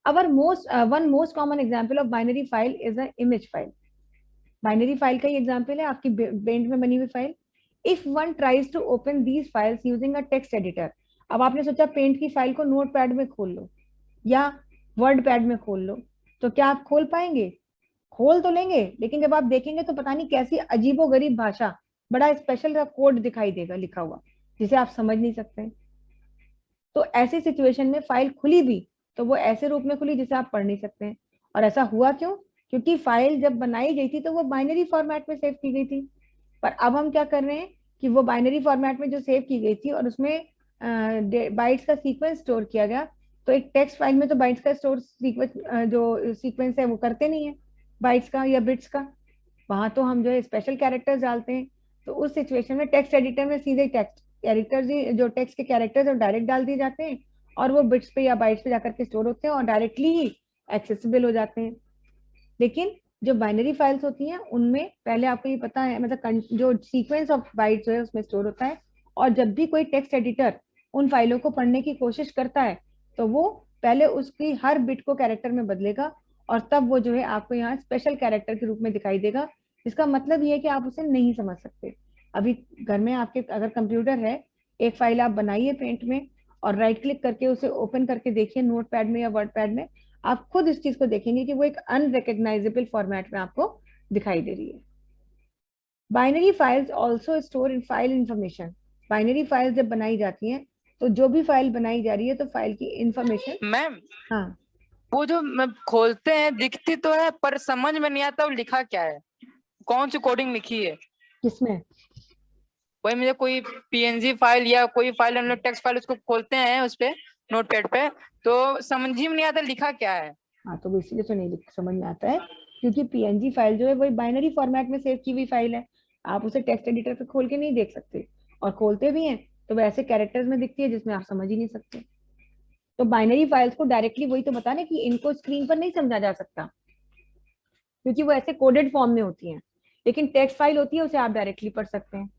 Our one most common example of binary file is an image file। Binary file का ही एग्जांपल है आपकी पेंट में बनी हुई file. If one tries to open these files using a text editor. अब आपने सोचा पेंट की फाइल को नोट पैड में खोल लो या वर्ड पैड में खोल लो, तो क्या आप खोल पाएंगे? खोल तो लेंगे, लेकिन जब आप देखेंगे तो पता नहीं कैसी अजीबोगरीब भाषा, बड़ा स्पेशल कोड दिखाई देगा लिखा हुआ जिसे आप समझ नहीं सकते। तो ऐसी सिचुएशन में फाइल खुली भी तो वो ऐसे रूप में खुली जिसे आप पढ़ नहीं सकते हैं। और ऐसा हुआ क्यों? क्योंकि फाइल जब बनाई गई थी तो वो बाइनरी फॉर्मेट में सेव की गई थी। पर अब हम क्या कर रहे हैं कि वो बाइनरी फॉर्मेट में जो सेव की गई थी और उसमें बाइट्स का सीक्वेंस स्टोर किया गया, तो एक टेक्स्ट फाइल में तो बाइट्स का स्टोर सीक्वेंस जो सीक्वेंस है वो करते नहीं है बाइट्स का या बिट्स का, वहां तो हम जो है स्पेशल कैरेक्टर्स डालते हैं। तो उस सिचुएशन में टेक्स्ट एडिटर में सीधे टेक्स्ट कैरेक्टर्स ही, जो टेक्स्ट के कैरेक्टर्स डायरेक्ट डाल दिए जाते हैं और वो बिट्स पे या बाइट्स पे जाकर के स्टोर होते हैं और डायरेक्टली ही एक्सेसिबल हो जाते हैं। लेकिन जो बाइनरी फाइल्स होती हैं उनमें पहले आपको ये पता है, मतलब जो सीक्वेंस ऑफ बाइट जो है उसमें स्टोर होता है, और जब भी कोई टेक्स्ट एडिटर उन फाइलों को पढ़ने की कोशिश करता है तो वो पहले उसकी हर बिट को कैरेक्टर में बदलेगा, और तब वो जो है आपको यहाँ स्पेशल कैरेक्टर के रूप में दिखाई देगा, जिसका मतलब ये है कि आप उसे नहीं समझ सकते। अभी घर में आपके अगर कंप्यूटर है, एक फाइल आप बनाइए पेंट में और राइट क्लिक करके उसे ओपन करके देखिए नोट पैड में या वर्ड पैड में, आप खुद इस चीज को देखेंगे कि वो एक अनरिकग्नाइजेबल फॉर्मेट में आपको दिखाई दे रही है। Binary files also store in file information. Binary files जब बनाई जाती हैं तो जो भी फाइल बनाई जा रही है तो फाइल की इंफॉर्मेशन। मैम हाँ, वो जो खोलते हैं दिखती तो है पर समझ में नहीं आता वो लिखा क्या है, कौन सी कोडिंग लिखी है। किसमें? वही मुझे कोई पीएनजी फाइल या कोई फाइल हम लोग टेक्स्ट फाइल उसको खोलते हैं उस पे नोटपैड पे, तो समझ ही में नहीं आता लिखा क्या है। हाँ, तो वो इसलिए तो नहीं समझ में आता है क्योंकि पीएनजी फाइल जो है वही बाइनरी फॉर्मेट में सेव की हुई फाइल है, आप उसे टेक्स्ट एडिटर पे खोल के नहीं देख सकते, और खोलते भी हैं तो वैसे कैरेक्टर्स में दिखती है जिसमें आप समझ ही नहीं सकते। तो बाइनरी फाइल्स को डायरेक्टली, वही तो बता रहे कि इनको स्क्रीन पर नहीं समझा जा सकता क्योंकि वो ऐसे कोडेड फॉर्म में होती हैं, लेकिन टेक्स्ट फाइल होती है उसे आप डायरेक्टली पढ़ सकते हैं।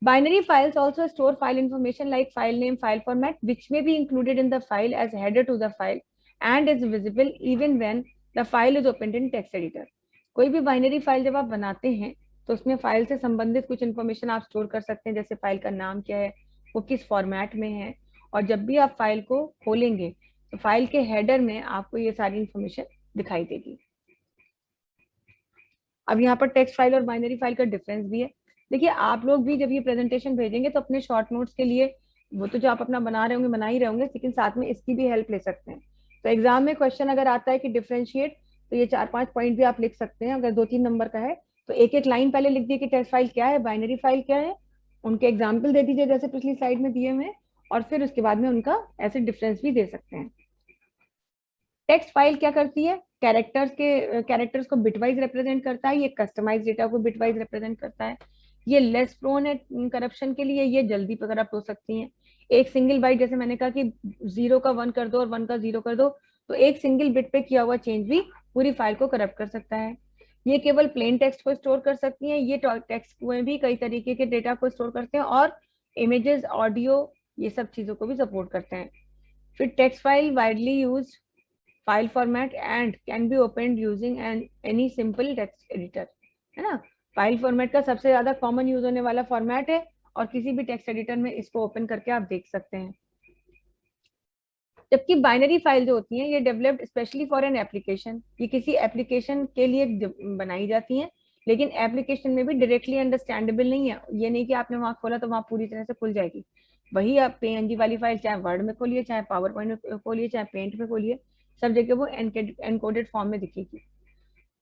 Binary files also store file information like file name, file format, which may be included in the file as header to the file and is visible even when the file is opened in text editor. कोई भी binary file जब आप बनाते हैं तो उसमें file से संबंधित कुछ इन्फॉर्मेशन आप स्टोर कर सकते हैं, जैसे फाइल का नाम क्या है, वो किस फॉर्मेट में है, और जब भी आप फाइल को खोलेंगे तो फाइल के हेडर में आपको ये सारी इंफॉर्मेशन दिखाई देगी। अब यहाँ पर टेक्स्ट फाइल और बाइनरी फाइल का डिफरेंस भी है। देखिए आप लोग भी जब ये प्रेजेंटेशन भेजेंगे तो अपने शॉर्ट नोट्स के लिए, वो तो जो आप अपना बना रहे होंगे बना ही रहे होंगे, लेकिन साथ में इसकी भी हेल्प ले सकते हैं। तो एग्जाम में क्वेश्चन अगर आता है कि डिफरेंशिएट, तो ये 4-5 पॉइंट भी आप लिख सकते हैं। अगर 2-3 नंबर का है तो एक एक लाइन पहले लिख दिए कि टेक्स्ट फाइल क्या है, बाइनरी फाइल क्या है, उनके एग्जाम्पल दे दीजिए जैसे पिछली स्लाइड में दिए हुए, और फिर उसके बाद में उनका ऐसे डिफरेंस भी दे सकते हैं। टेक्स्ट फाइल क्या करती है, कैरेक्टर्स को बिटवाइज रिप्रेजेंट करता है, ये कस्टमाइज डेटा को बिटवाइज रिप्रेजेंट करता है, ये लेस प्रोन है करप्शन के लिए, ये जल्दी करप्ट हो सकती हैं। एक सिंगल बाइट, जैसे मैंने कहा कि 0 का 1 कर दो और 1 का 0 कर दो, तो एक सिंगल बिट पे किया हुआ चेंज भी पूरी फाइल को करप्ट कर सकता है। ये केवल प्लेन टेक्स्ट को स्टोर कर सकती हैं, ये टेक्स्ट में भी कई तरीके के डेटा को स्टोर करते हैं, और इमेजेस, ऑडियो, ये सब चीजों को भी सपोर्ट करते हैं। फिर text file widely use file format and can be opened using any simple text editor, है ना। फाइल फॉर्मेट का सबसे ज्यादा कॉमन यूज होने वाला फॉर्मेट है, और किसी भी टेक्स्ट एडिटर में इसको ओपन करके आप देख सकते हैं। जबकि बाइनरी फाइल जो होती हैं ये developed specially for an application, ये किसी एप्लीकेशन के लिए बनाई जाती हैं, लेकिन एप्लीकेशन में भी डायरेक्टली अंडरस्टैंडेबल नहीं है। ये नहीं कि आपने वहां खोला तो वहां पूरी तरह से खुल जाएगी। वही आप पीएनजी वाली फाइल चाहे वर्ड में खोलिए, चाहे पावर पॉइंट में खोलिए, चाहे पेंट में खोलिए, सब जगह वो एनकोडेड फॉर्म में दिखेगी।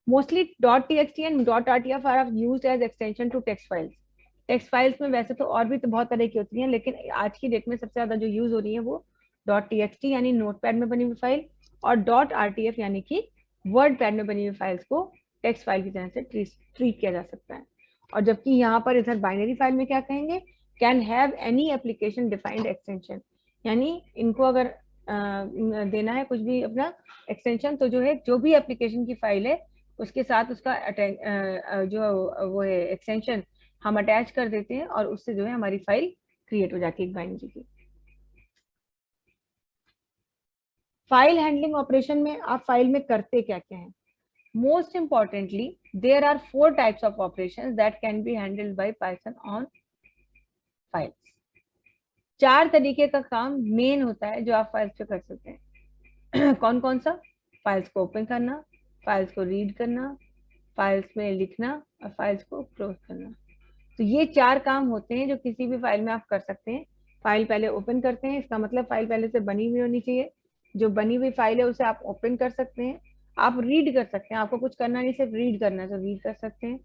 Mostly .txt and .rtf are used as extension to text files. Text files में वैसे तो और भी तो बहुत तरह की होती हैं, लेकिन आज की डेट में सबसे ज्यादा जो यूज हो रही है वो .txt यानी नोटपैड में बनी हुई फाइल, और .rtf यानी कि वर्ड पैड में बनी हुई फाइल्स को टेक्स्ट फाइल की तरह से ट्रीट किया जा सकता है। और जबकि यहाँ पर इधर बाइनरी फाइल में क्या कहेंगे, can have any application defined extension, यानी इनको अगर देना है कुछ भी अपना एक्सटेंशन, तो जो है जो भी एप्लीकेशन की फाइल है उसके साथ उसका जो वो है एक्सटेंशन हम अटैच कर देते हैं, और उससे जो है हमारी फाइल क्रिएट हो जाती है बाइनरी की। फाइल हैंडलिंग ऑपरेशन में आप फाइल में करते क्या क्या हैं? Most importantly there are 4 types of operations that can be handled by Python on files. 4 तरीके का काम मेन होता है जो आप फाइल्स पे कर सकते हैं। कौन कौन सा? फाइल्स को ओपन करना, फाइल्स को रीड करना, फाइल्स में लिखना, और फाइल्स को क्लोज करना। तो ये 4 काम होते हैं जो किसी भी फाइल में आप कर सकते हैं। फाइल पहले ओपन करते हैं, इसका मतलब फाइल पहले से बनी हुई होनी चाहिए। जो बनी हुई फाइल है उसे आप ओपन कर सकते हैं। आप रीड कर सकते हैं, आपको कुछ करना नहीं, सिर्फ रीड करना है तो रीड कर सकते हैं।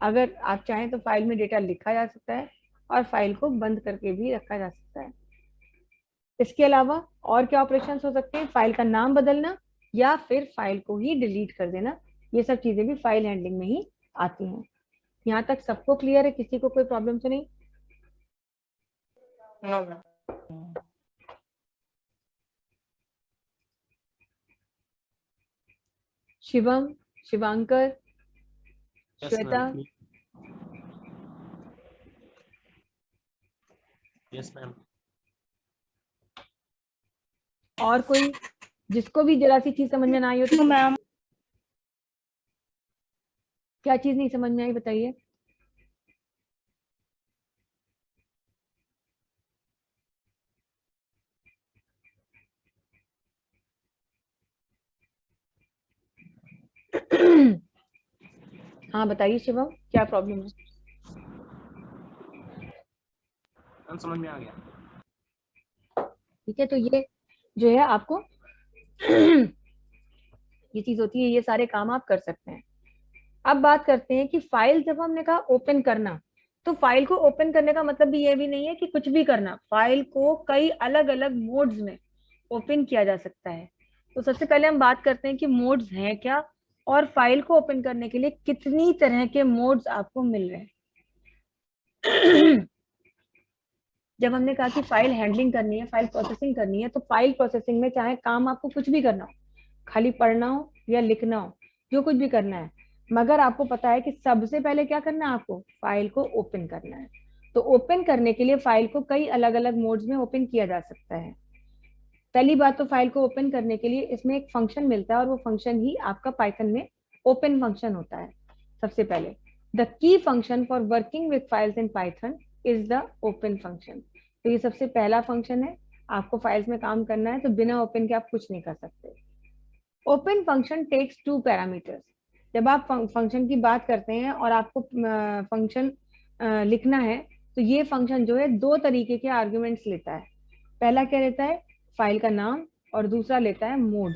अगर आप चाहें तो फाइल में डेटा लिखा जा सकता है, और फाइल को बंद करके भी रखा जा सकता है। इसके अलावा और क्या ऑपरेशन हो सकते हैं? फाइल का नाम बदलना, या फिर फाइल को ही डिलीट कर देना। ये सब चीजें भी फाइल हैंडलिंग में ही आती हैं। यहाँ तक सबको क्लियर है? किसी को कोई प्रॉब्लम तो नहीं? No ma'am. Shivam, Shivankar, Shweta, yes ma'am. और कोई जिसको भी जरा सी चीज समझ में ना आई हो तो मैम। क्या चीज नहीं समझ में आई बताइए। हाँ बताइए शिवम, क्या प्रॉब्लम है? समझ में आ गया। ठीक है, तो ये जो है आपको ये चीज होती है, ये सारे काम आप कर सकते हैं। अब बात करते हैं कि फाइल, जब हमने कहा ओपन करना, तो फाइल को ओपन करने का मतलब भी ये भी नहीं है कि कुछ भी करना। फाइल को कई अलग अलग मोड्स में ओपन किया जा सकता है। तो सबसे पहले हम बात करते हैं कि मोड्स हैं क्या, और फाइल को ओपन करने के लिए कितनी तरह के मोड्स आपको मिल रहे हैं। जब हमने कहा कि फाइल हैंडलिंग करनी है, फाइल प्रोसेसिंग करनी है, तो फाइल प्रोसेसिंग में चाहे काम आपको कुछ भी करना हो, खाली पढ़ना हो या लिखना हो, जो कुछ भी करना है, मगर आपको पता है कि सबसे पहले क्या करना है, आपको फाइल को ओपन करना है। तो ओपन करने के लिए फाइल को कई अलग अलग मोड्स में ओपन किया जा सकता है। पहली बात तो फाइल को ओपन करने के लिए इसमें एक फंक्शन मिलता है और वो फंक्शन ही आपका पाइथन में ओपन फंक्शन होता है। सबसे पहले the key function for working with files in Python is the open function. तो ये सबसे पहला फंक्शन है। आपको फाइल्स में काम करना है तो बिना ओपन के आप कुछ नहीं कर सकते। Open function takes 2 parameters. जब आप फंक्शन की बात करते हैं और आपको फंक्शन लिखना है तो ये फंक्शन जो है 2 तरीके के आर्गुमेंट्स लेता है। पहला क्या लेता है, फाइल का नाम, और दूसरा लेता है मोड।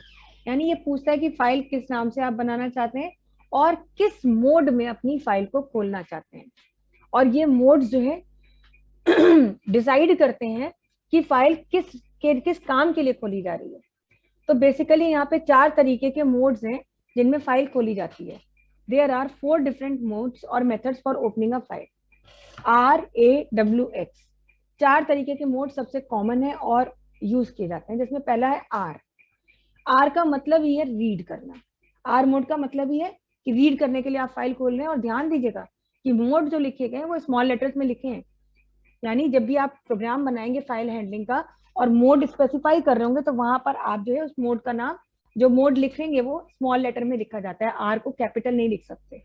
यानी ये पूछता है कि फाइल किस नाम से आप बनाना चाहते हैं और किस मोड में अपनी फाइल को खोलना चाहते हैं। और ये मोड जो है डिसाइड करते हैं कि फाइल किस काम के लिए खोली जा रही है। तो बेसिकली यहाँ पे 4 तरीके के मोड्स हैं जिनमें फाइल खोली जाती है। देयर आर 4 डिफरेंट मोड्स और methods for opening a file. RAWX 4 तरीके के मोड सबसे कॉमन है और यूज किए जाते हैं, जिसमें पहला है आर का मतलब ही है रीड करना। आर मोड का मतलब ही है कि रीड करने के लिए आप फाइल खोल रहे हैं। और ध्यान दीजिएगा कि मोड जो लिखे गए हैं वो स्मॉल लेटर्स में लिखे हैं। यानी जब भी आप प्रोग्राम बनाएंगे फाइल हैंडलिंग का और मोड स्पेसिफाई कर रहे होंगे तो वहां पर आप जो है उस मोड का नाम, जो मोड लिखेंगे वो स्मॉल लेटर में लिखा जाता है, आर को कैपिटल नहीं लिख सकते।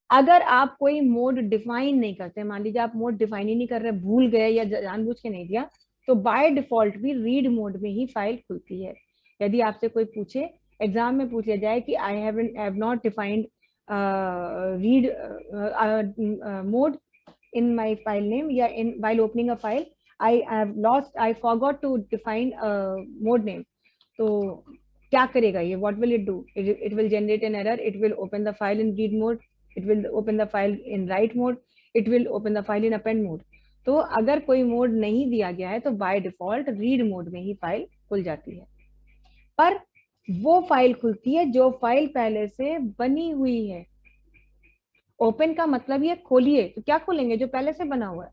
अगर आप कोई मोड डिफाइन नहीं करते, मान लीजिए आप मोड डिफाइन ही नहीं कर रहे, भूल गए या जानबूझ के नहीं दिया, तो बाय डिफॉल्ट भी रीड मोड में ही फाइल खुलती है। यदि आपसे कोई पूछे, एग्जाम में पूछ लिया जाए कि I have not defined read mode in my file name या in while opening a file I forgot to define mode name, तो क्या करेगा ये, what will it do? It will generate an error. It will open the file in read mode, it will open the file in write mode, it will open the file in append mode. तो अगर कोई mode नहीं दिया गया है तो by default read mode में ही file खुल जाती है। पर वो फाइल खुलती है जो फाइल पहले से बनी हुई है। ओपन का मतलब ये खोलिए, तो क्या खोलेंगे, जो पहले से बना हुआ है।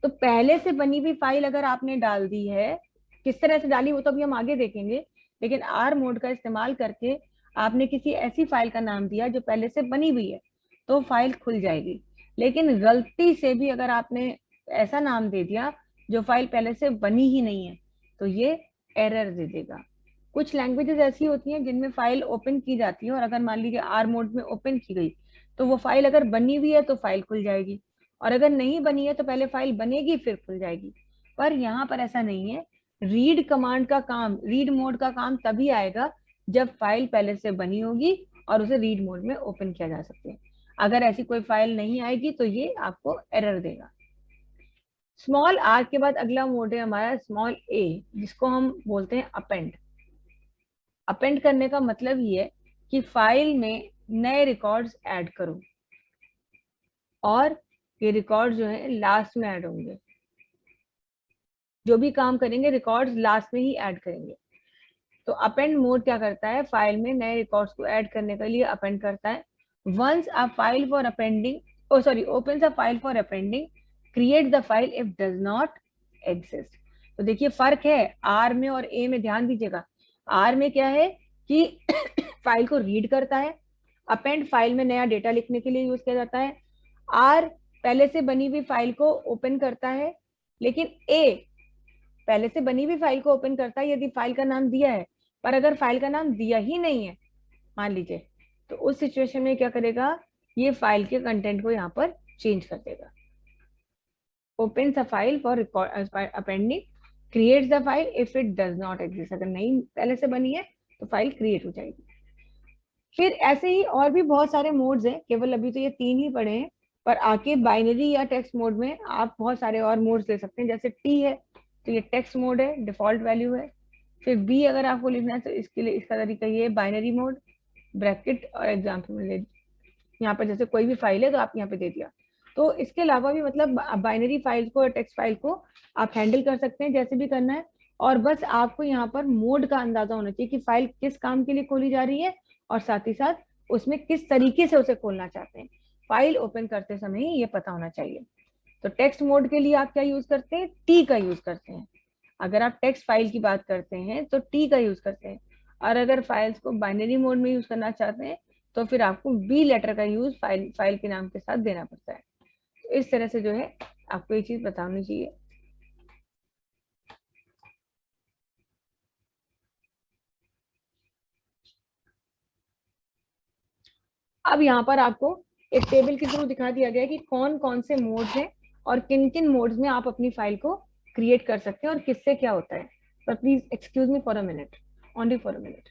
तो पहले से बनी हुई फाइल अगर आपने डाल दी है, किस तरह से डाली वो तो अभी हम आगे देखेंगे, लेकिन आर मोड का इस्तेमाल करके आपने किसी ऐसी फाइल का नाम दिया जो पहले से बनी हुई है तो फाइल खुल जाएगी। लेकिन गलती से भी अगर आपने ऐसा नाम दे दिया जो फाइल पहले से बनी ही नहीं है तो ये एरर दे देगा। कुछ लैंग्वेजेस ऐसी होती हैं जिनमें फाइल ओपन की जाती है और अगर मान लीजिए आर मोड में ओपन की गई तो वो फाइल अगर बनी हुई है तो फाइल खुल जाएगी, और अगर नहीं बनी है तो पहले फाइल बनेगी फिर खुल जाएगी। पर यहाँ पर ऐसा नहीं है। रीड कमांड का काम, रीड मोड का काम तभी आएगा जब फाइल पहले से बनी होगी और उसे रीड मोड में ओपन किया जा सके। अगर ऐसी कोई फाइल नहीं आएगी तो ये आपको एरर देगा। स्मॉल आर के बाद अगला मोड है हमारा स्मॉल ए, जिसको हम बोलते हैं अपेंड। अपेंड करने का मतलब ये है कि फाइल में नए रिकॉर्ड्स ऐड करो और ये रिकॉर्ड जो है लास्ट में ऐड होंगे। जो भी काम करेंगे रिकॉर्ड्स लास्ट में ही ऐड करेंगे। तो अपेंड मोड क्या करता है, फाइल में नए रिकॉर्ड्स को ऐड करने के लिए अपेंड करता है। Once a file for appending opens a file for appending, create the file if does not exist। तो देखिए फर्क है आर में और ए में, ध्यान दीजिएगा। आर में क्या है कि फाइल को रीड करता है, अपेंड फाइल में नया डेटा लिखने के लिए यूज किया जाता है। आर पहले से बनी हुई फाइल को ओपन करता है, लेकिन ए पहले से बनी हुई फाइल को ओपन करता है यदि फाइल का नाम दिया है। पर अगर फाइल का नाम दिया ही नहीं है मान लीजिए, तो उस सिचुएशन में क्या करेगा, ये फाइल के कंटेंट को यहाँ पर चेंज कर देगा। opens a file for appending, creates the file if it does not exist। अगर नहीं पहले से बनी है तो फाइल क्रिएट हो जाएगी। फिर ऐसे ही और भी बहुत सारे मोड्स हैं, केवल अभी तो ये 3 ही पड़े हैं, पर आके बाइनरी या टेक्स्ट मोड में आप बहुत सारे और मोड्स ले सकते हैं। जैसे टी है तो ये टेक्स्ट मोड है, डिफॉल्ट वैल्यू है। फिर बी अगर आपको लिखना है तो इसके लिए इसका तरीका ये बाइनरी मोड, ब्रैकेट और एग्जाम्पल में यहाँ पर जैसे कोई भी फाइल है तो आप यहाँ पे दे दिया। तो इसके अलावा भी मतलब बाइनरी फाइल को, टेक्स्ट फाइल को आप हैंडल कर सकते हैं जैसे भी करना है। और बस आपको यहाँ पर मोड का अंदाजा होना चाहिए कि फाइल किस काम के लिए खोली जा रही है और साथ ही साथ उसमें किस तरीके से उसे खोलना चाहते हैं। फाइल ओपन करते समय ही ये पता होना चाहिए। तो टेक्स्ट मोड के लिए आप क्या यूज करते हैं? टी का यूज करते हैं। अगर आप टेक्स्ट फाइल की बात करते हैं तो टी का यूज करते हैं, और अगर फाइल्स को बाइनरी मोड में यूज करना चाहते हैं तो फिर आपको बी लेटर का यूज फाइल के नाम के साथ देना पड़ता है। तो इस तरह से जो है आपको ये चीज पता होनी चाहिए। अब यहाँ पर आपको एक टेबल के थ्रू दिखा दिया गया है कि कौन कौन से मोड्स हैं और किन किन मोड्स में आप अपनी फाइल को क्रिएट कर सकते हैं और किससे क्या होता है। पर please excuse me for a minute, only for a minute.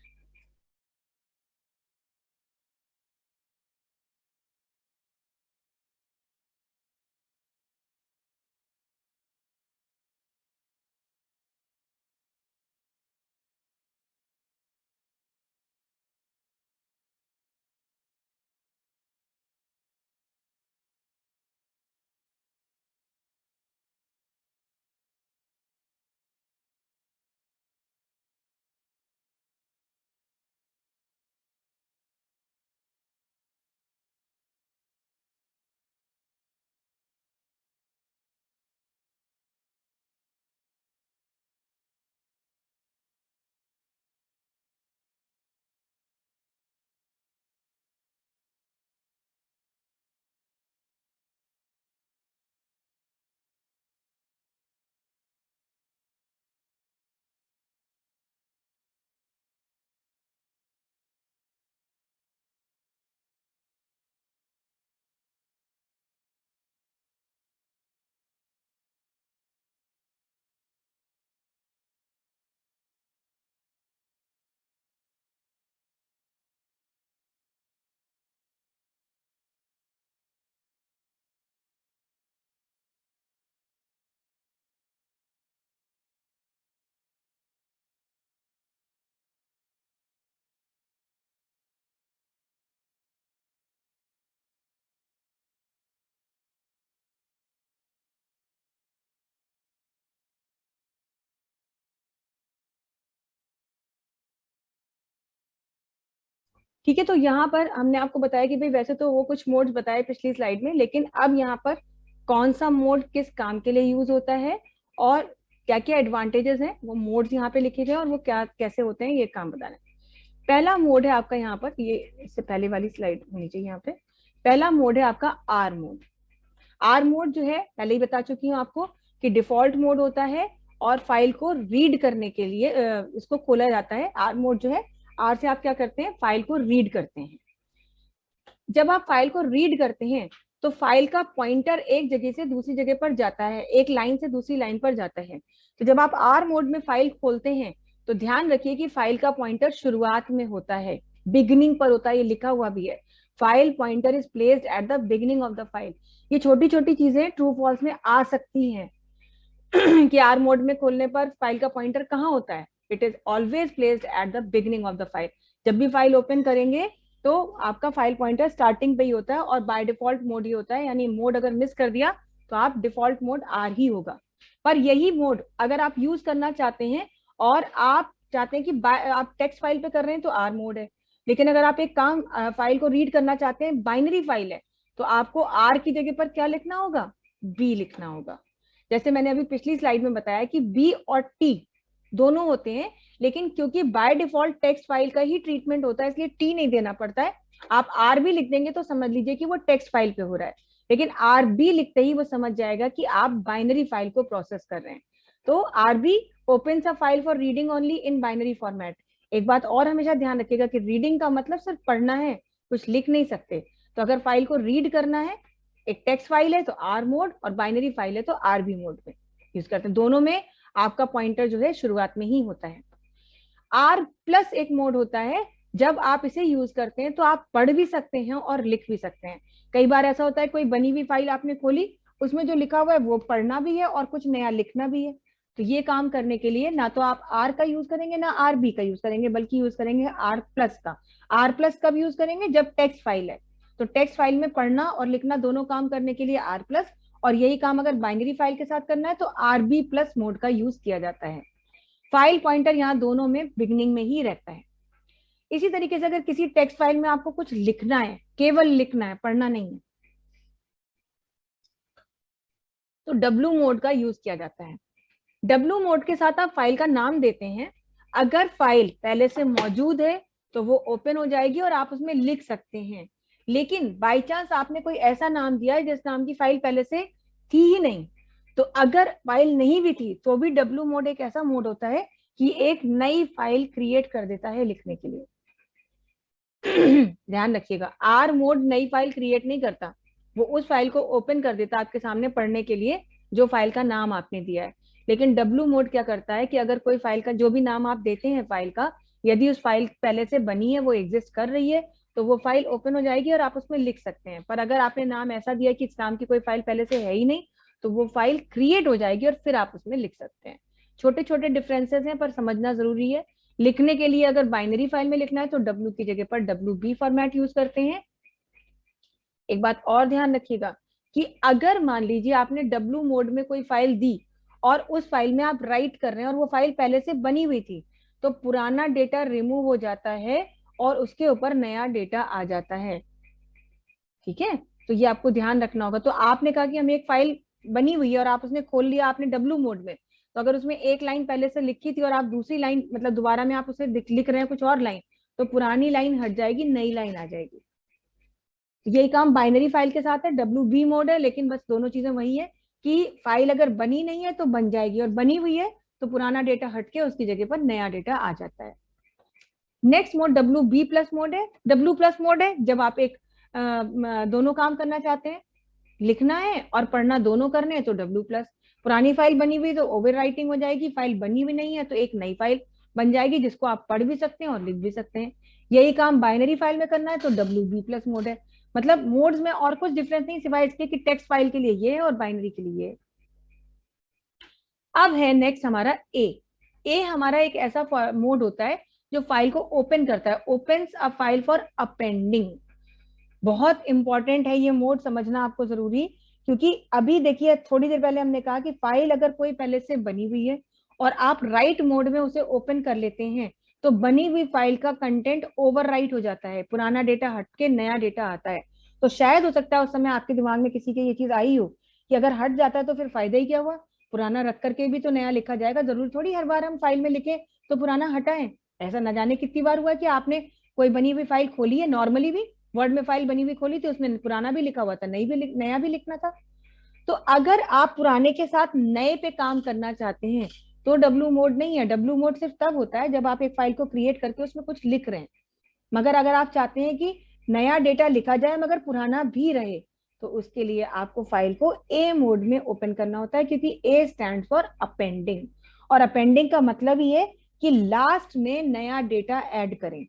ठीक है, तो यहाँ पर हमने आपको बताया कि भाई वैसे तो वो कुछ मोड्स बताए पिछली स्लाइड में, लेकिन अब यहाँ पर कौन सा मोड किस काम के लिए यूज होता है और क्या क्या एडवांटेजेस हैं वो मोड्स यहाँ पे लिखे गए और वो क्या कैसे होते हैं ये काम बताना है। पहला मोड है आपका यहाँ पर, ये इससे पहले वाली स्लाइड होनी चाहिए यहाँ पे। पहला मोड है आपका आर मोड। आर मोड जो है पहले ही बता चुकी हूँ आपको कि डिफॉल्ट मोड होता है और फाइल को रीड करने के लिए इसको खोला जाता है। आर मोड जो है, आर से आप क्या करते हैं? फाइल को रीड करते हैं। जब आप फाइल को रीड करते हैं तो फाइल का पॉइंटर एक जगह से दूसरी जगह पर जाता है, एक लाइन से दूसरी लाइन पर जाता है। तो जब आप आर मोड में फाइल खोलते हैं तो ध्यान रखिए कि फाइल का पॉइंटर शुरुआत में होता है, बिगिनिंग पर होता है, ये लिखा हुआ भी है। File pointer is placed at the beginning of the file. ये छोटी छोटी चीजें ट्रू फॉल्स में आ सकती हैं कि आर मोड में खोलने पर फाइल का पॉइंटर कहाँ होता है? It is always placed at the beginning of the file. जब भी फाइल ओपन करेंगे तो आपका फाइल पॉइंटर स्टार्टिंग पे ही होता है और बाय डिफॉल्ट मोड ही होता है, यानी मोड अगर मिस कर दिया तो आप डिफॉल्ट मोड आर ही होगा। पर यही मोड अगर आप यूज करना चाहते हैं और आप चाहते हैं कि आप टेक्स्ट फाइल पे कर रहे हैं तो आर मोड है, लेकिन अगर आप एक काम फाइल को रीड करना चाहते हैं, बाइनरी फाइल है, तो आपको आर की जगह पर क्या लिखना होगा? बी लिखना होगा। जैसे मैंने अभी पिछली स्लाइड में बताया कि बी और टी दोनों होते हैं, लेकिन क्योंकि बाय डिफॉल्ट टेक्स्ट फाइल का ही ट्रीटमेंट होता है इसलिए टी नहीं देना पड़ता है। आप आर बी लिख देंगे तो समझ लीजिए कि वो टेक्स्ट फाइल पे हो रहा है, लेकिन आर बी लिखते ही वो समझ जाएगा कि आप बाइनरी फाइल को प्रोसेस कर रहे हैं। तो r b opens a file for reading only in binary format. एक बात और हमेशा ध्यान रखिएगा कि रीडिंग का मतलब सिर्फ पढ़ना है, कुछ लिख नहीं सकते। तो अगर फाइल को रीड करना है, एक टेक्स्ट फाइल है तो आर मोड और बाइनरी फाइल है तो आर बी मोड पे यूज करते हैं। दोनों में आपका पॉइंटर जो है शुरुआत में ही होता है। आर प्लस एक मोड होता है, जब आप इसे यूज करते हैं तो आप पढ़ भी सकते हैं और लिख भी सकते हैं। कई बार ऐसा होता है कोई बनी हुई फाइल आपने खोली, उसमें जो लिखा हुआ है वो पढ़ना भी है और कुछ नया लिखना भी है। तो ये काम करने के लिए ना तो आप आर का यूज करेंगे ना आर बी का यूज करेंगे, बल्कि यूज करेंगे आर प्लस का। आर प्लस कब यूज करेंगे? जब टेक्स्ट फाइल है। तो टेक्स्ट फाइल में पढ़ना और लिखना दोनों काम करने के लिए आर प्लस, और यही काम अगर बाइनरी फाइल के साथ करना है तो आर बी प्लस मोड का यूज किया जाता है। फाइल पॉइंटर यहाँ दोनों में बिगनिंग में ही रहता है। इसी तरीके से अगर किसी टेक्स्ट फाइल में आपको कुछ लिखना है, केवल लिखना है, पढ़ना नहीं है, तो W मोड का यूज किया जाता है। W मोड के साथ आप फाइल का नाम देते हैं। अगर फाइल पहले से मौजूद है तो वो ओपन हो जाएगी और आप उसमें लिख सकते हैं। लेकिन बाई चांस आपने कोई ऐसा नाम दिया है जिस नाम की फाइल पहले से थी ही नहीं, तो अगर फाइल नहीं भी थी तो भी W मोड एक ऐसा मोड होता है कि एक नई फाइल क्रिएट कर देता है लिखने के लिए। ध्यान रखिएगा, R मोड नई फाइल क्रिएट नहीं करता, वो उस फाइल को ओपन कर देता आपके सामने पढ़ने के लिए जो फाइल का नाम आपने दिया है। लेकिन W मोड क्या करता है कि अगर कोई फाइल का जो भी नाम आप देते हैं फाइल का, यदि उस फाइल पहले से बनी है, वो एग्जिस्ट कर रही है, तो वो फाइल ओपन हो जाएगी और आप उसमें लिख सकते हैं। पर अगर आपने नाम ऐसा दिया कि इस नाम की कोई फाइल पहले से है ही नहीं, तो वो फाइल क्रिएट हो जाएगी और फिर आप उसमें लिख सकते हैं। छोटे छोटे डिफरेंसेस हैं पर समझना जरूरी है। लिखने के लिए अगर बाइनरी फाइल में लिखना है तो W की जगह पर WB फॉर्मेट यूज करते हैं। एक बात और ध्यान रखिएगा कि अगर मान लीजिए आपने W मोड में कोई फाइल दी और उस फाइल में आप राइट कर रहे हैं और वो फाइल पहले से बनी हुई थी, तो पुराना डेटा रिमूव हो जाता है और उसके ऊपर नया डेटा आ जाता है। ठीक है, तो ये आपको ध्यान रखना होगा। तो आपने कहा कि हमें एक फाइल बनी हुई है और आप उसने खोल लिया आपने W मोड में, तो अगर उसमें एक लाइन पहले से लिखी थी और आप दूसरी लाइन मतलब दोबारा में आप उसे लिख रहे हैं कुछ और लाइन, तो पुरानी लाइन हट जाएगी, नई लाइन आ जाएगी। यही काम बाइनरी फाइल के साथ है। WB मोड है, लेकिन बस दोनों चीजें वही है कि फाइल अगर बनी नहीं है तो बन जाएगी और बनी हुई है तो पुराना डेटा हटके उसकी जगह पर नया डेटा आ जाता है। Next mode WB plus mode है। W प्लस मोड है जब आप एक दोनों काम करना चाहते हैं, लिखना है और पढ़ना दोनों करने हैं, तो W प्लस। पुरानी फाइल बनी हुई तो ओवर राइटिंग हो जाएगी, फाइल बनी हुई नहीं है तो एक नई फाइल बन जाएगी जिसको आप पढ़ भी सकते हैं और लिख भी सकते हैं। यही काम बाइनरी फाइल में करना है तो WB प्लस मोड है। मतलब मोड्स में और कुछ डिफरेंस नहीं सिवाय इसके कि टेक्स्ट फाइल के लिए ये है और बाइनरी के लिए ये। अब है नेक्स्ट हमारा ए हमारा एक ऐसा मोड होता है जो फाइल को ओपन करता है, opens a file for appending. बहुत इंपॉर्टेंट है ये मोड, समझना आपको जरूरी, क्योंकि अभी देखिए थोड़ी देर पहले हमने कहा कि फाइल अगर कोई पहले से बनी हुई है और आप राइट मोड में उसे ओपन कर लेते हैं तो बनी हुई फाइल का कंटेंट ओवरराइट हो जाता है, पुराना डेटा हट के नया डेटा आता है। तो शायद हो सकता है उस समय आपके दिमाग में किसी के ये चीज आई हो कि अगर हट जाता है तो फिर फायदा ही क्या हुआ, पुराना रख करके भी तो नया लिखा जाएगा, जरूर थोड़ी हर बार हम फाइल में लिखे तो पुराना हटाएं। ऐसा न जाने कितनी बार हुआ कि आपने कोई बनी हुई फाइल खोली है, नॉर्मली भी वर्ड में फाइल बनी हुई खोली थी, उसमें पुराना भी लिखा हुआ था, नया भी लिखना था। तो अगर आप पुराने के साथ नए पे काम करना चाहते हैं तो W मोड नहीं है। W मोड सिर्फ तब होता है जब आप एक फाइल को क्रिएट करके उसमें कुछ लिख रहे हैं। मगर अगर आप चाहते हैं कि नया डेटा लिखा जाए मगर पुराना भी रहे, तो उसके लिए आपको फाइल को A मोड में ओपन करना होता है, क्योंकि A स्टैंड फॉर अपेंडिंग। और अपेंडिंग का मतलब ये कि लास्ट में नया डेटा ऐड करें।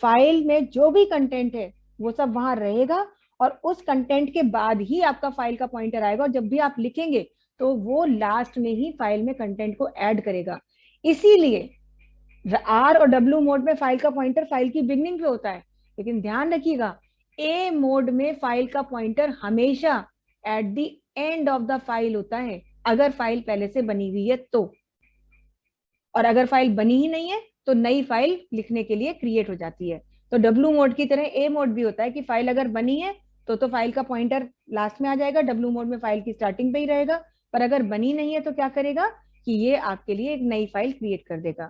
फाइल में जो भी कंटेंट है वो सब वहां रहेगा और उस कंटेंट के बाद ही आपका फाइल का पॉइंटर आएगा, और जब भी आप लिखेंगे तो वो लास्ट में ही फाइल में कंटेंट को ऐड करेगा। इसीलिए R और W मोड में फाइल का पॉइंटर फाइल की बिगनिंग पे होता है, लेकिन ध्यान रखिएगा A मोड में फाइल का पॉइंटर हमेशा eight the end of the file होता है, अगर फाइल पहले से बनी हुई है तो। और अगर फाइल बनी ही नहीं है तो नई फाइल लिखने के लिए क्रिएट हो जाती है। तो W मोड की तरह A मोड भी होता है कि फाइल अगर बनी है तो फाइल का पॉइंटर लास्ट में आ जाएगा, W मोड में फाइल की स्टार्टिंग पे ही रहेगा। पर अगर बनी नहीं है तो क्या करेगा कि ये आपके लिए एक नई फाइल क्रिएट कर देगा।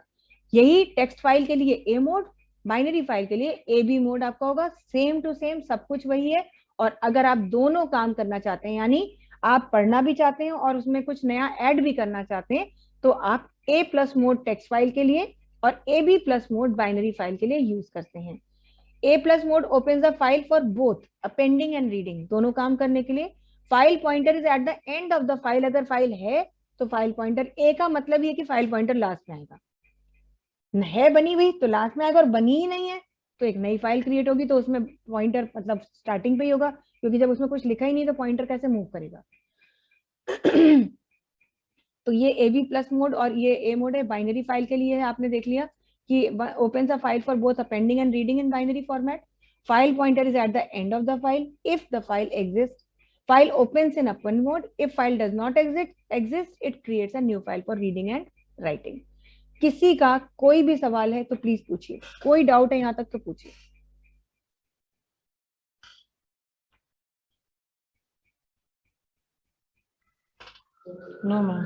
यही टेक्स्ट फाइल के लिए A मोड, बाइनरी फाइल के लिए AB मोड आपका होगा। सेम टू सेम सब कुछ वही है। और अगर आप दोनों काम करना चाहते हैं, यानी आप पढ़ना भी चाहते हैं और उसमें कुछ नया ऐड भी करना चाहते हैं, तो आप A plus mode text file के लिए और AB plus mode binary file के लिए यूज करते हैं। A plus mode opens the file for both appending and reading, दोनों काम करने के लिए। File pointer is eight the end of the file, अगर फाइल है तो फाइल पॉइंटर A का मतलब ये कि फाइल पॉइंटर लास्ट में आएगा, है बनी हुई तो लास्ट में आएगा, और बनी ही नहीं है तो एक नई फाइल क्रिएट होगी तो उसमें पॉइंटर मतलब स्टार्टिंग पे ही होगा, क्योंकि जब उसमें कुछ लिखा ही नहीं तो पॉइंटर कैसे मूव करेगा। तो ये AB प्लस मोड और ये A मोड है, बाइनरी फाइल के लिए है। आपने देख लिया कि opens a file for both appending and reading in binary format. File pointer is at the end of the file if the file exists. File opens in append mode. If file does not exist, it creates a new file for reading and writing. किसी का कोई भी सवाल है तो please पूछिए, कोई doubt है यहाँ तक तो पूछिए। No ma'am.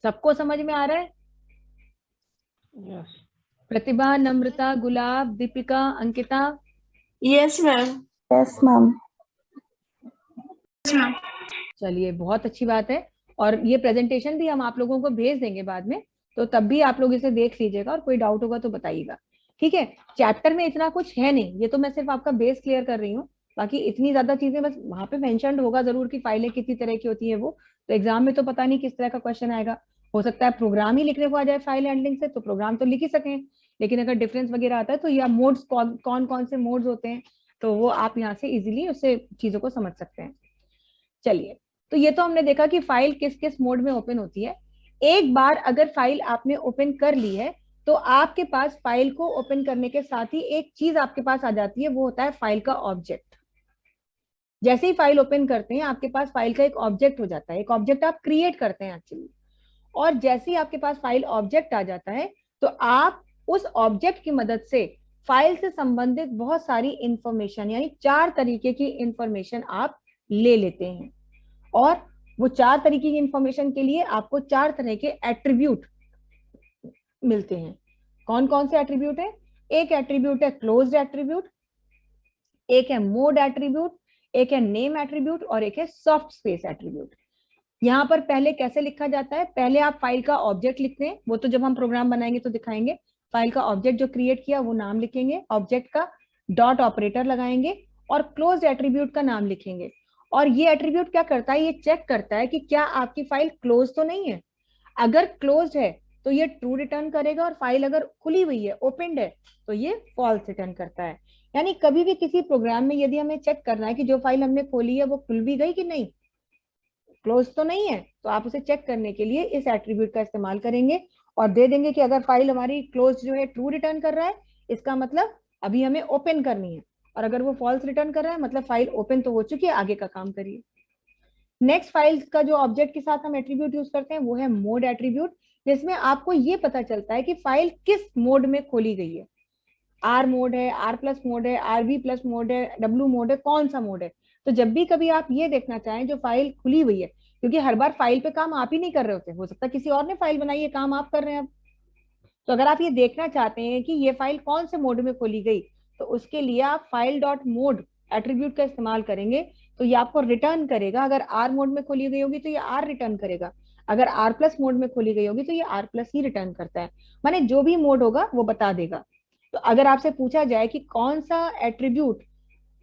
सबको समझ में आ रहा है? Yes. Pratibha, Namrata, Gulab, Deepika, Ankita? Yes ma'am. Yes ma'am. चलिए बहुत अच्छी बात है। और ये प्रेजेंटेशन भी हम आप लोगों को भेज देंगे बाद में, तो तब भी आप लोग इसे देख लीजिएगा और कोई डाउट होगा तो बताइएगा, ठीक है। चैप्टर में इतना कुछ है नहीं, ये तो मैं सिर्फ आपका बेस क्लियर कर रही हूँ। बाकी इतनी ज्यादा चीजें बस वहां पे मेंशन्ड होगा जरूर कि फाइलें कितनी तरह की होती है वो, तो एग्जाम में तो पता नहीं किस तरह का क्वेश्चन आएगा। हो सकता है प्रोग्राम ही लिखने को आ जाए फाइल हैंडलिंग से, तो प्रोग्राम तो लिख ही सकें, लेकिन अगर डिफरेंस वगैरह आता है तो या मोड्स कौन कौन से मोड्स होते हैं, तो वो आप यहाँ से इजिली उससे चीजों को समझ सकते हैं। चलिए, तो ये तो हमने देखा कि फाइल किस किस मोड में ओपन होती है। एक बार अगर फाइल आपने ओपन कर ली है तो आपके पास फाइल को ओपन करने के साथ ही एक चीज आपके पास आ जाती है, वो होता है फाइल का ऑब्जेक्ट। जैसे ही फाइल ओपन करते हैं आपके पास फाइल का एक ऑब्जेक्ट हो जाता है, एक ऑब्जेक्ट आप क्रिएट करते हैं एक्चुअली। और जैसे ही आपके पास फाइल ऑब्जेक्ट आ जाता है तो आप उस ऑब्जेक्ट की मदद से फाइल से संबंधित बहुत सारी इंफॉर्मेशन, यानी 4 तरीके की इंफॉर्मेशन आप ले लेते हैं। और वो 4 तरीके की इंफॉर्मेशन के लिए आपको 4 तरह के एट्रीब्यूट मिलते हैं। कौन कौन से एट्रीब्यूट है? एक एट्रीब्यूट है क्लोज्ड एट्रीब्यूट, एक है मोड एट्रीब्यूट, एक है नेम एट्रीब्यूट और एक है सॉफ्ट स्पेस एट्रीब्यूट। यहाँ पर पहले कैसे लिखा जाता है? पहले आप फाइल का ऑब्जेक्ट लिखते हैं, वो तो जब हम प्रोग्राम बनाएंगे तो दिखाएंगे। फाइल का ऑब्जेक्ट जो क्रिएट किया वो नाम लिखेंगे, ऑब्जेक्ट का डॉट ऑपरेटर लगाएंगे और क्लोज्ड एट्रीब्यूट का नाम लिखेंगे। और ये एट्रीब्यूट क्या करता है? ये चेक करता है कि क्या आपकी फाइल क्लोज तो नहीं है। अगर क्लोज है तो ये ट्रू रिटर्न करेगा, और फाइल अगर खुली हुई है, ओपनड है, तो ये फॉल्स रिटर्न करता है। यानी कभी भी किसी प्रोग्राम में यदि हमें चेक करना है कि जो फाइल हमने खोली है वो खुल भी गई कि नहीं, क्लोज तो नहीं है, तो आप उसे चेक करने के लिए इस एट्रीब्यूट का इस्तेमाल करेंगे और दे देंगे कि अगर फाइल हमारी क्लोज जो है ट्रू रिटर्न कर रहा है, इसका मतलब अभी हमें ओपन करनी है। और अगर वो फॉल्स रिटर्न कर रहा है मतलब फाइल ओपन तो हो चुकी है, आगे का काम करिए। नेक्स्ट, फाइल का जो ऑब्जेक्ट के साथ हम एट्रीब्यूट यूज करते हैं वो है मोड एट्रीब्यूट, जिसमें आपको ये पता चलता है कि फाइल किस मोड में खोली गई है। आर मोड है, आर प्लस मोड है, आरबी प्लस मोड है, डब्ल्यू मोड है, कौन सा मोड है। तो जब भी कभी आप ये देखना चाहें जो फाइल खुली हुई है, क्योंकि हर बार फाइल पे काम आप ही नहीं कर रहे होते, हो सकता है किसी और ने फाइल बनाई है, काम आप कर रहे हैं अब। तो अगर आप ये देखना चाहते हैं कि ये फाइल कौन से मोड में खोली गई, तो उसके लिए आप फाइल डॉट मोड एट्रीब्यूट का इस्तेमाल करेंगे, तो ये आपको रिटर्न करेगा। अगर आर मोड में खोली गई होगी तो ये आर रिटर्न करेगा, अगर आर प्लस मोड में खोली गई होगी तो ये आर प्लस ही रिटर्न करता है। माने जो भी मोड होगा वो बता देगा। तो अगर आपसे पूछा जाए कि कौन सा एट्रीब्यूट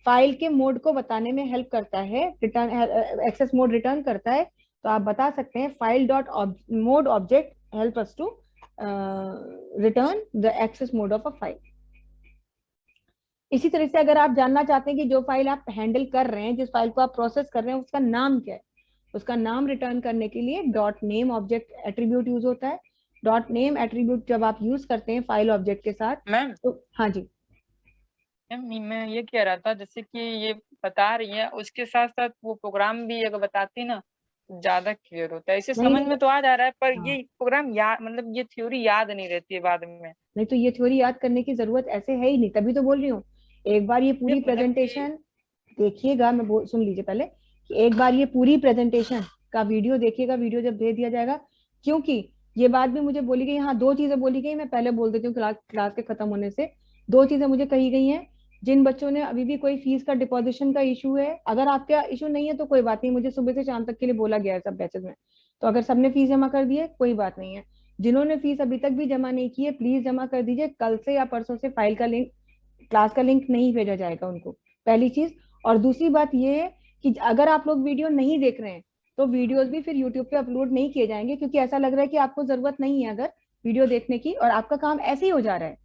फाइल के मोड को बताने में हेल्प करता है, रिटर्न एक्सेस मोड रिटर्न करता है, तो आप बता सकते हैं file dot mode object help us to return the access mode of a file. इसी तरह से अगर आप जानना चाहते हैं कि जो फाइल आप हैंडल कर रहे हैं, जिस फाइल को आप प्रोसेस कर रहे हैं, उसका नाम क्या है, उसका नाम रिटर्न करने के लिए dot name object attribute use होता है। डॉट नेम एट्रीब्यूट जब आप यूज करते हैं फाइल ऑब्जेक्ट के साथ मैम तो हाँ जी, मैं ये कह रहा था, जैसे कि ये बता रही है उसके साथ साथ वो प्रोग्राम भी अगर बताती ना ज्यादा क्लियर होता है। इसे नहीं, समझ नहीं, में तो आ जा रहा है, पर हाँ। ये प्रोग्राम याद, मतलब ये थ्योरी याद नहीं रहती है बाद में। नहीं तो ये थ्योरी याद करने की जरूरत ऐसे है ही नहीं, तभी तो बोल रही हूँ। एक बार ये पूरी मतलब कि प्रेजेंटेशन देखिएगा, सुन लीजिए पहले कि एक बार ये पूरी प्रेजेंटेशन का वीडियो देखिएगा, वीडियो जब भेज दिया जाएगा। क्योंकि ये बात भी मुझे बोली गई, हाँ 2 चीजें बोली गई, मैं पहले बोल देती हूँ क्लास के खत्म होने से। 2 चीजें मुझे कही गई हैं। जिन बच्चों ने अभी भी कोई फीस का डिपॉजिशन का इशू है, अगर आपका इशू नहीं है तो कोई बात नहीं, मुझे सुबह से शाम तक के लिए बोला गया है सब बैचेस में, तो अगर सबने फीस जमा कर दी है कोई बात नहीं है। जिन्होंने फीस अभी तक भी जमा नहीं की है प्लीज जमा कर दीजिए, कल से या परसों से फाइल का लिंक, क्लास का लिंक नहीं भेजा जाएगा उनको, पहली चीज। और दूसरी बात ये है कि अगर आप लोग वीडियो नहीं देख रहे हैं तो वीडियोस भी फिर यूट्यूब पे अपलोड नहीं किए जाएंगे, क्योंकि ऐसा लग रहा है कि आपको जरूरत नहीं है अगर वीडियो देखने की, और आपका काम ऐसे ही हो जा रहा है,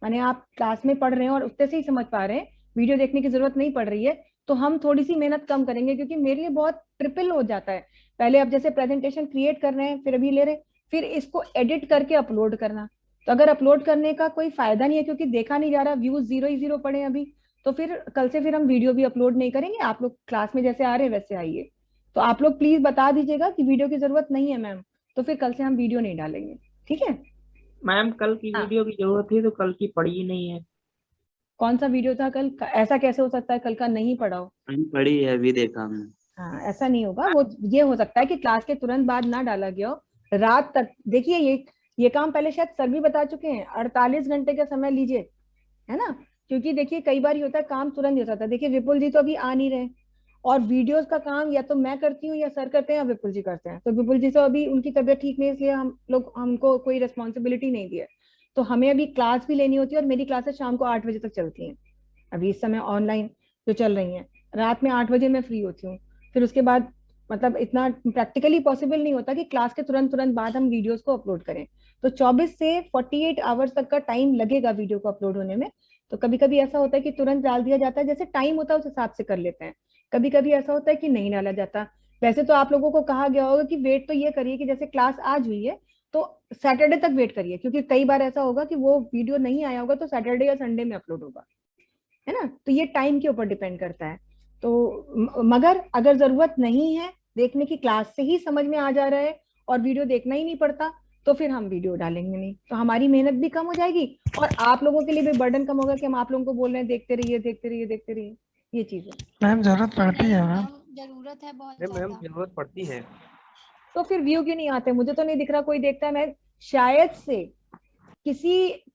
माने आप क्लास में पढ़ रहे हैं और उससे से ही समझ पा रहे हैं, वीडियो देखने की जरूरत नहीं पड़ रही है, तो हम थोड़ी सी मेहनत कम करेंगे, क्योंकि मेरे लिए बहुत ट्रिपल हो जाता है। पहले अब जैसे प्रेजेंटेशन क्रिएट कर रहे हैं, फिर अभी ले रहे, फिर इसको एडिट करके अपलोड करना, तो अगर अपलोड करने का कोई फायदा नहीं है क्योंकि देखा नहीं जा रहा, व्यूज 0 ही 0 पड़े अभी, तो फिर कल से फिर हम वीडियो भी अपलोड नहीं करेंगे। आप लोग क्लास में जैसे आ रहे हैं वैसे आइए, तो आप लोग प्लीज बता दीजिएगा कि वीडियो की जरूरत नहीं है मैम, तो फिर कल से हम वीडियो नहीं डालेंगे, ठीक है। मैम कल की हाँ। वीडियो की जरूरत थी तो कल की पड़ी ही नहीं है। कौन सा वीडियो था कल? ऐसा कैसे हो सकता है कल का नहीं पढ़ा हो? मैम पढ़ी है, अभी देखा मैं। हाँ, ऐसा नहीं होगा। वो ये हो सकता है कि क्लास के तुरंत बाद ना डाला गया हो, रात तक। देखिए ये काम पहले शायद सर भी बता चुके हैं, 48 घंटे का समय लीजिए, है ना। क्योंकि देखिए कई बार ये होता है काम तुरंत नहीं हो जाता। देखिए विपुल जी तो अभी आ नहीं रहे, और वीडियोस का काम या तो मैं करती हूँ या सर करते हैं या विपुल जी करते हैं। तो विपुल जी तो अभी उनकी तबीयत ठीक नहीं है, इसलिए हमको कोई रिस्पॉन्सिबिलिटी नहीं दी है। तो हमें अभी क्लास भी लेनी होती है, और मेरी क्लासेस शाम को 8 बजे तक चलती हैं अभी इस समय ऑनलाइन जो चल रही हैं। रात में 8 बजे मैं फ्री होती हूँ। फिर उसके बाद मतलब इतना प्रैक्टिकली पॉसिबल नहीं होता कि क्लास के तुरंत तुरंत बाद हम वीडियोस को अपलोड करें। तो 24 से 48 आवर्स तक का टाइम लगेगा वीडियो को अपलोड होने में। तो कभी कभी ऐसा होता है कि तुरंत डाल दिया जाता है, जैसे टाइम होता है उस हिसाब से कर लेते हैं। कभी कभी ऐसा होता है कि नहीं डाला जाता। वैसे तो आप लोगों को कहा गया होगा कि वेट तो ये करिए कि जैसे क्लास आज हुई है तो सैटरडे तक वेट करिए, क्योंकि कई बार ऐसा होगा कि वो वीडियो नहीं आया होगा तो सैटरडे या संडे में अपलोड होगा, है ना। तो ये टाइम के ऊपर डिपेंड करता है। तो मगर अगर जरूरत नहीं है देखने की, क्लास से ही समझ में आ जा रहा है और वीडियो देखना ही नहीं पड़ता, तो फिर हम वीडियो डालेंगे नहीं। तो हमारी मेहनत भी कम हो जाएगी और आप लोगों के लिए भी बर्डन कम होगा कि हम आप लोगों को बोल रहे हैं देखते रहिए देखते रहिए देखते रहिए, ये चीज है। मैम जरूरत पड़ती है मैम। जरूरत है बहुत मैम ज्यादा। जरूरत पड़ती है। तो फिर व्यू क्यों नहीं आते? मुझे तो नहीं दिख रहा कोई देखता है। मैं शायद से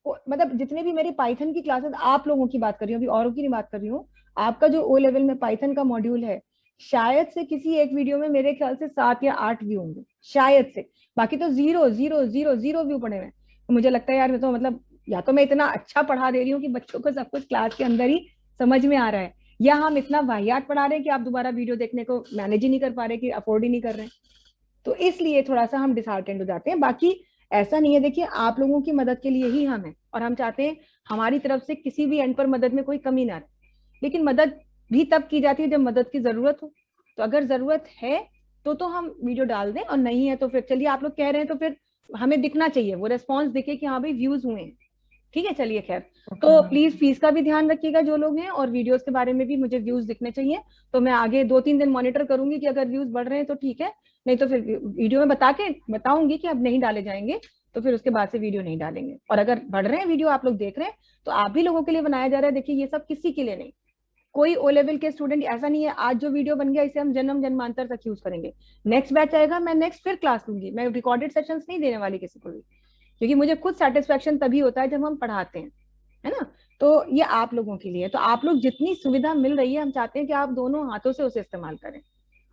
मतलब जितने भी मेरी पाइथन की क्लासेस, आप लोगों की बात कर रही हूँ, अभी औरों की नहीं बात कर रही हूँ। आपका जो ओ लेवल में पाइथन का मॉड्यूल है, शायद से किसी एक वीडियो में मेरे ख्याल से 7 या 8 व्यू होंगे शायद से। बाकी तो 0 व्यू पड़े हुए। तो मुझे लगता है यार मैं तो मतलब या तो मैं इतना अच्छा पढ़ा दे रही हूँ कि बच्चों को सब कुछ क्लास के अंदर ही समझ में आ रहा है, या हम इतना वाहियात पढ़ा रहे हैं कि आप दोबारा वीडियो देखने को मैनेज ही नहीं कर पा रहे, कि अफोर्ड ही नहीं कर रहे हैं। तो इसलिए थोड़ा सा हम डिसहार्टेंड हो जाते हैं। बाकी ऐसा नहीं है, देखिए आप लोगों की मदद के लिए ही हम हैं, और हम चाहते हैं हमारी तरफ से किसी भी एंड पर मदद में कोई कमी ना रहे। लेकिन मदद भी तब की जाती है जब मदद की जरूरत हो। तो अगर जरूरत है तो हम वीडियो डाल दें, और नहीं है तो फिर चलिए आप लोग कह रहे हैं तो फिर हमें दिखना चाहिए, वो रेस्पॉन्स दिखे कि हाँ भाई व्यूज हुए हैं। ठीक है, चलिए खैर। तो प्लीज फीस का भी ध्यान रखिएगा जो लोग हैं, और वीडियोस के बारे में भी मुझे व्यूज दिखने चाहिए। तो मैं आगे 2-3 दिन मॉनिटर करूंगी कि अगर व्यूज बढ़ रहे हैं तो ठीक है, नहीं तो फिर वीडियो में बताऊंगी कि अब नहीं डाले जाएंगे, तो फिर उसके बाद से वीडियो नहीं डालेंगे। और अगर बढ़ रहे हैं वीडियो, आप लोग देख रहे हैं, तो आप भी लोगों के लिए बनाया जा रहा है। देखिए ये सब किसी के लिए नहीं, कोई ओ लेवल के स्टूडेंट ऐसा नहीं है आज जो वीडियो बन गया इसे हम जन्म जन्मांतर तक यूज करेंगे। नेक्स्ट बैच आएगा, मैं नेक्स्ट फिर क्लास लूंगी। मैं रिकॉर्डेड सेशंस नहीं देने वाली किसी को भी, क्योंकि मुझे खुद सेटिस्फेक्शन तभी होता है जब हम पढ़ाते हैं, है ना। तो ये आप लोगों के लिए, तो आप लोग जितनी सुविधा मिल रही है हम चाहते हैं कि आप दोनों हाथों से उसे इस्तेमाल करें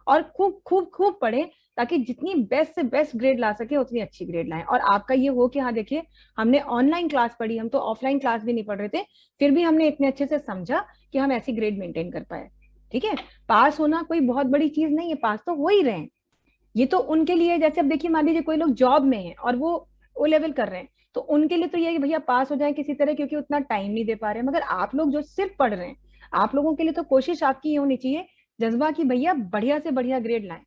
और खूब खूब खूब पढ़ें, ताकि जितनी बेस्ट से बेस्ट ग्रेड ला सके उतनी अच्छी ग्रेड लाएं। और आपका ये हो कि हाँ देखिए हमने ऑनलाइन क्लास पढ़ी, हम तो ऑफलाइन क्लास भी नहीं पढ़ रहे थे, फिर भी हमने इतने अच्छे से समझा कि हम ऐसी ग्रेड मेंटेन कर पाए। ठीक है, पास होना कोई बहुत बड़ी चीज नहीं है, पास तो हो ही रहे हैं। ये तो उनके लिए, जैसे अब देखिए मान लीजिए कोई लोग जॉब में है और वो ओ लेवल कर रहे हैं, तो उनके लिए तो ये है कि भैया पास हो जाए किसी तरह, क्योंकि उतना टाइम नहीं दे पा रहे हैं। मगर आप लोग जो सिर्फ पढ़ रहे हैं, आप लोगों के लिए तो कोशिश आपकी ये होनी चाहिए, जज्बा की भैया बढ़िया से बढ़िया ग्रेड लाएं,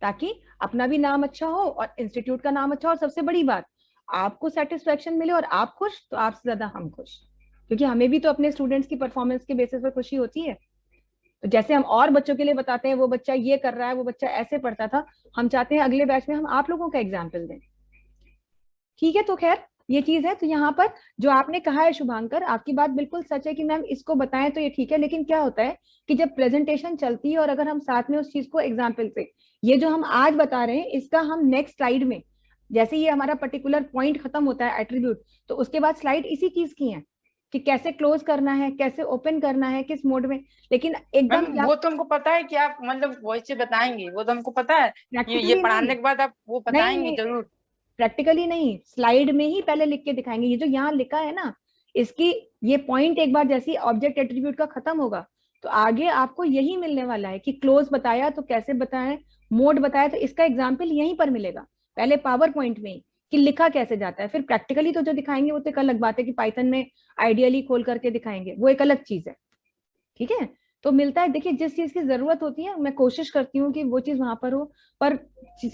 ताकि अपना भी नाम अच्छा हो और इंस्टीट्यूट का नाम अच्छा हो, और सबसे बड़ी बात आपको सेटिस्फेक्शन मिले, और आप खुश तो आपसे ज्यादा हम खुश, क्योंकि हमें भी तो अपने स्टूडेंट्स की परफॉर्मेंस के बेसिस पर खुशी होती है। तो जैसे हम और बच्चों के लिए बताते हैं वो बच्चा ये कर रहा है, वो बच्चा ऐसे पढ़ता था, हम चाहते हैं अगले बैच में हम आप लोगों का एग्जाम्पल दें। ठीक है, तो खैर ये चीज है। तो यहाँ पर जो आपने कहा है शुभांकर, आपकी बात बिल्कुल सच है कि मैम इसको बताएं तो ये ठीक है, लेकिन क्या होता है कि जब प्रेजेंटेशन चलती है और अगर हम साथ में उस चीज को एग्जाम्पल से, ये जो हम आज बता रहे हैं इसका हम नेक्स्ट स्लाइड में, जैसे ये हमारा पर्टिकुलर पॉइंट खत्म होता है एट्रीब्यूट, तो उसके बाद स्लाइड इसी चीज की है कि कैसे क्लोज करना है, कैसे ओपन करना है, किस मोड में। लेकिन एकदम मैम वो तो हमको पता है कि आप मतलब वैसे बताएंगे, वो तो हमको पता है। ये पढ़ाने के बाद आप वो बताएंगे जरूर। प्रैक्टिकली नहीं, स्लाइड में ही पहले लिख के दिखाएंगे। ये जो यहाँ लिखा है ना, इसकी ये पॉइंट एक बार जैसे ऑब्जेक्ट एट्रीब्यूट का खत्म होगा तो आगे आपको यही मिलने वाला है कि क्लोज बताया तो कैसे बताएं, मोड बताया तो इसका एग्जाम्पल यहीं पर मिलेगा, पहले पावर पॉइंट में ही कि लिखा कैसे जाता है। फिर प्रैक्टिकली तो जो दिखाएंगे वो तो एक अलग बात है कि पाइथन में आइडियली खोल करके दिखाएंगे, वो एक अलग चीज है। ठीक है, तो मिलता है। देखिए जिस चीज की जरूरत होती है मैं कोशिश करती हूँ कि वो चीज वहां पर हो, पर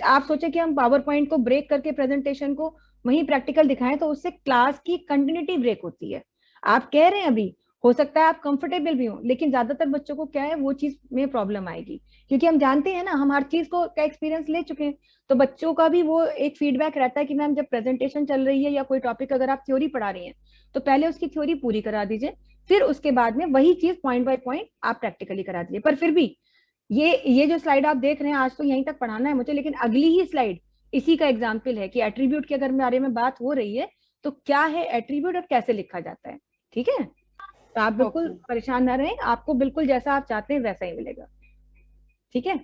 आप सोचे कि हम पावर पॉइंट को ब्रेक करके प्रेजेंटेशन को वहीं प्रैक्टिकल दिखाएं तो उससे क्लास की कंटिन्यूटी ब्रेक होती है। आप कह रहे हैं अभी हो सकता है आप कंफर्टेबल भी हो, लेकिन ज्यादातर बच्चों को क्या है, वो चीज में प्रॉब्लम आएगी, क्योंकि हम जानते हैं ना, हम हर चीज को का एक्सपीरियंस ले चुके हैं। तो बच्चों का भी वो एक फीडबैक रहता है कि मैम जब प्रेजेंटेशन चल रही है या कोई टॉपिक अगर आप थ्योरी पढ़ा रही हैं तो पहले उसकी थ्योरी पूरी करा दीजिए, फिर उसके बाद में वही चीज पॉइंट बाय पॉइंट आप प्रैक्टिकली करा दीजिए। पर फिर भी ये जो स्लाइड आप देख रहे हैं, आज तो यहीं तक पढ़ाना है मुझे, लेकिन अगली ही स्लाइड इसी का एग्जाम्पल है कि एट्रीब्यूट के अगर बारे में बात हो रही है तो क्या है एट्रीब्यूट और कैसे लिखा जाता है। ठीक है, तो आप बिल्कुल परेशान ना रहें, आपको बिल्कुल जैसा आप चाहते हैं वैसा ही मिलेगा। ठीक है,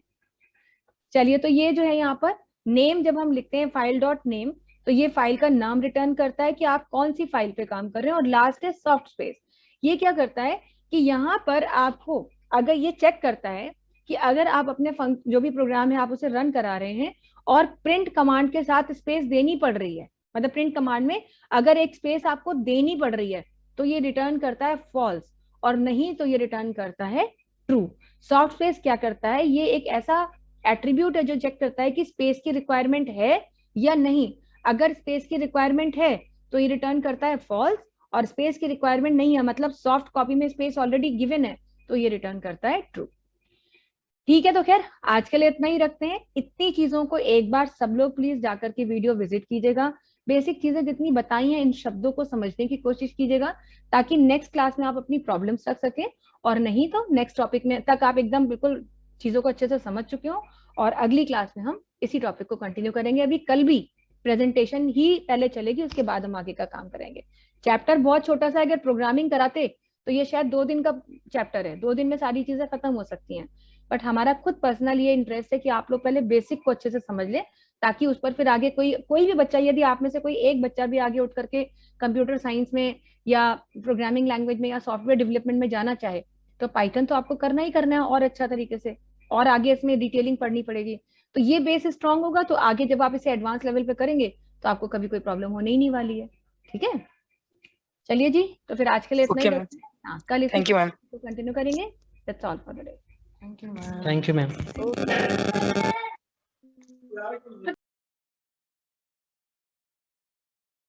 चलिए, तो ये जो है यहाँ पर नेम, जब हम लिखते हैं फाइल डॉट नेम, तो ये फाइल का नाम रिटर्न करता है कि आप कौन सी फाइल पे काम कर रहे हैं। और लास्ट है सॉफ्ट स्पेस, ये क्या करता है कि यहाँ पर आपको अगर ये चेक करता है कि अगर आप अपने जो भी प्रोग्राम है आप उसे रन करा रहे हैं और प्रिंट कमांड के साथ स्पेस देनी पड़ रही है, मतलब प्रिंट कमांड में अगर एक स्पेस आपको देनी पड़ रही है तो ये रिटर्न करता है फॉल्स, और नहीं तो ये रिटर्न करता है ट्रू। सॉफ्ट स्पेस क्या करता है, ये एक ऐसा एट्रीब्यूट है जो चेक करता है कि स्पेस की रिक्वायरमेंट है या नहीं। अगर स्पेस की रिक्वायरमेंट है तो ये रिटर्न करता है फॉल्स, और स्पेस की रिक्वायरमेंट नहीं है, मतलब सॉफ्ट कॉपी में स्पेस ऑलरेडी गिवन है, तो ये रिटर्न करता है ट्रू। ठीक है, तो खैर आज के लिए इतना ही रखते हैं। इतनी चीजों को एक बार सब लोग प्लीज जाकर के वीडियो विजिट कीजिएगा, बेसिक चीजें जितनी बताई हैं इन शब्दों को समझने की कोशिश कीजिएगा, ताकि नेक्स्ट क्लास में आप अपनी प्रॉब्लम्स रख सकें, और नहीं तो नेक्स्ट टॉपिक में तक आप एकदम बिल्कुल चीजों को अच्छे से समझ चुके हो, और अगली क्लास में हम इसी टॉपिक को कंटिन्यू करेंगे। अभी कल भी प्रेजेंटेशन ही पहले चलेगी, उसके बाद हम आगे का काम करेंगे। चैप्टर बहुत छोटा सा, अगर प्रोग्रामिंग कराते तो ये शायद 2 दिन का चैप्टर है, 2 दिन में सारी चीजें खत्म हो सकती हैं, बट हमारा खुद पर्सनल ये इंटरेस्ट है कि आप लोग पहले बेसिक को अच्छे से समझ लें, ताकि उस पर फिर आगे कोई भी बच्चा, यदि आप में से कोई एक बच्चा भी आगे उठ करके कंप्यूटर साइंस में या प्रोग्रामिंग लैंग्वेज में या सॉफ्टवेयर डेवलपमेंट में जाना चाहे, तो पाइथन तो आपको करना ही करना है और अच्छा तरीके से, और आगे इसमें डिटेलिंग पढ़नी पड़ेगी। तो ये बेस स्ट्रांग होगा तो आगे जब आप इसे एडवांस लेवल पे करेंगे तो आपको कभी कोई प्रॉब्लम होने ही नहीं वाली है। ठीक है, चलिए जी, तो फिर आज के लिए इतना ही रखते हैं। हाँ, कल इसे कंटिन्यू करेंगे। That's all for the day. Thank you ma'am.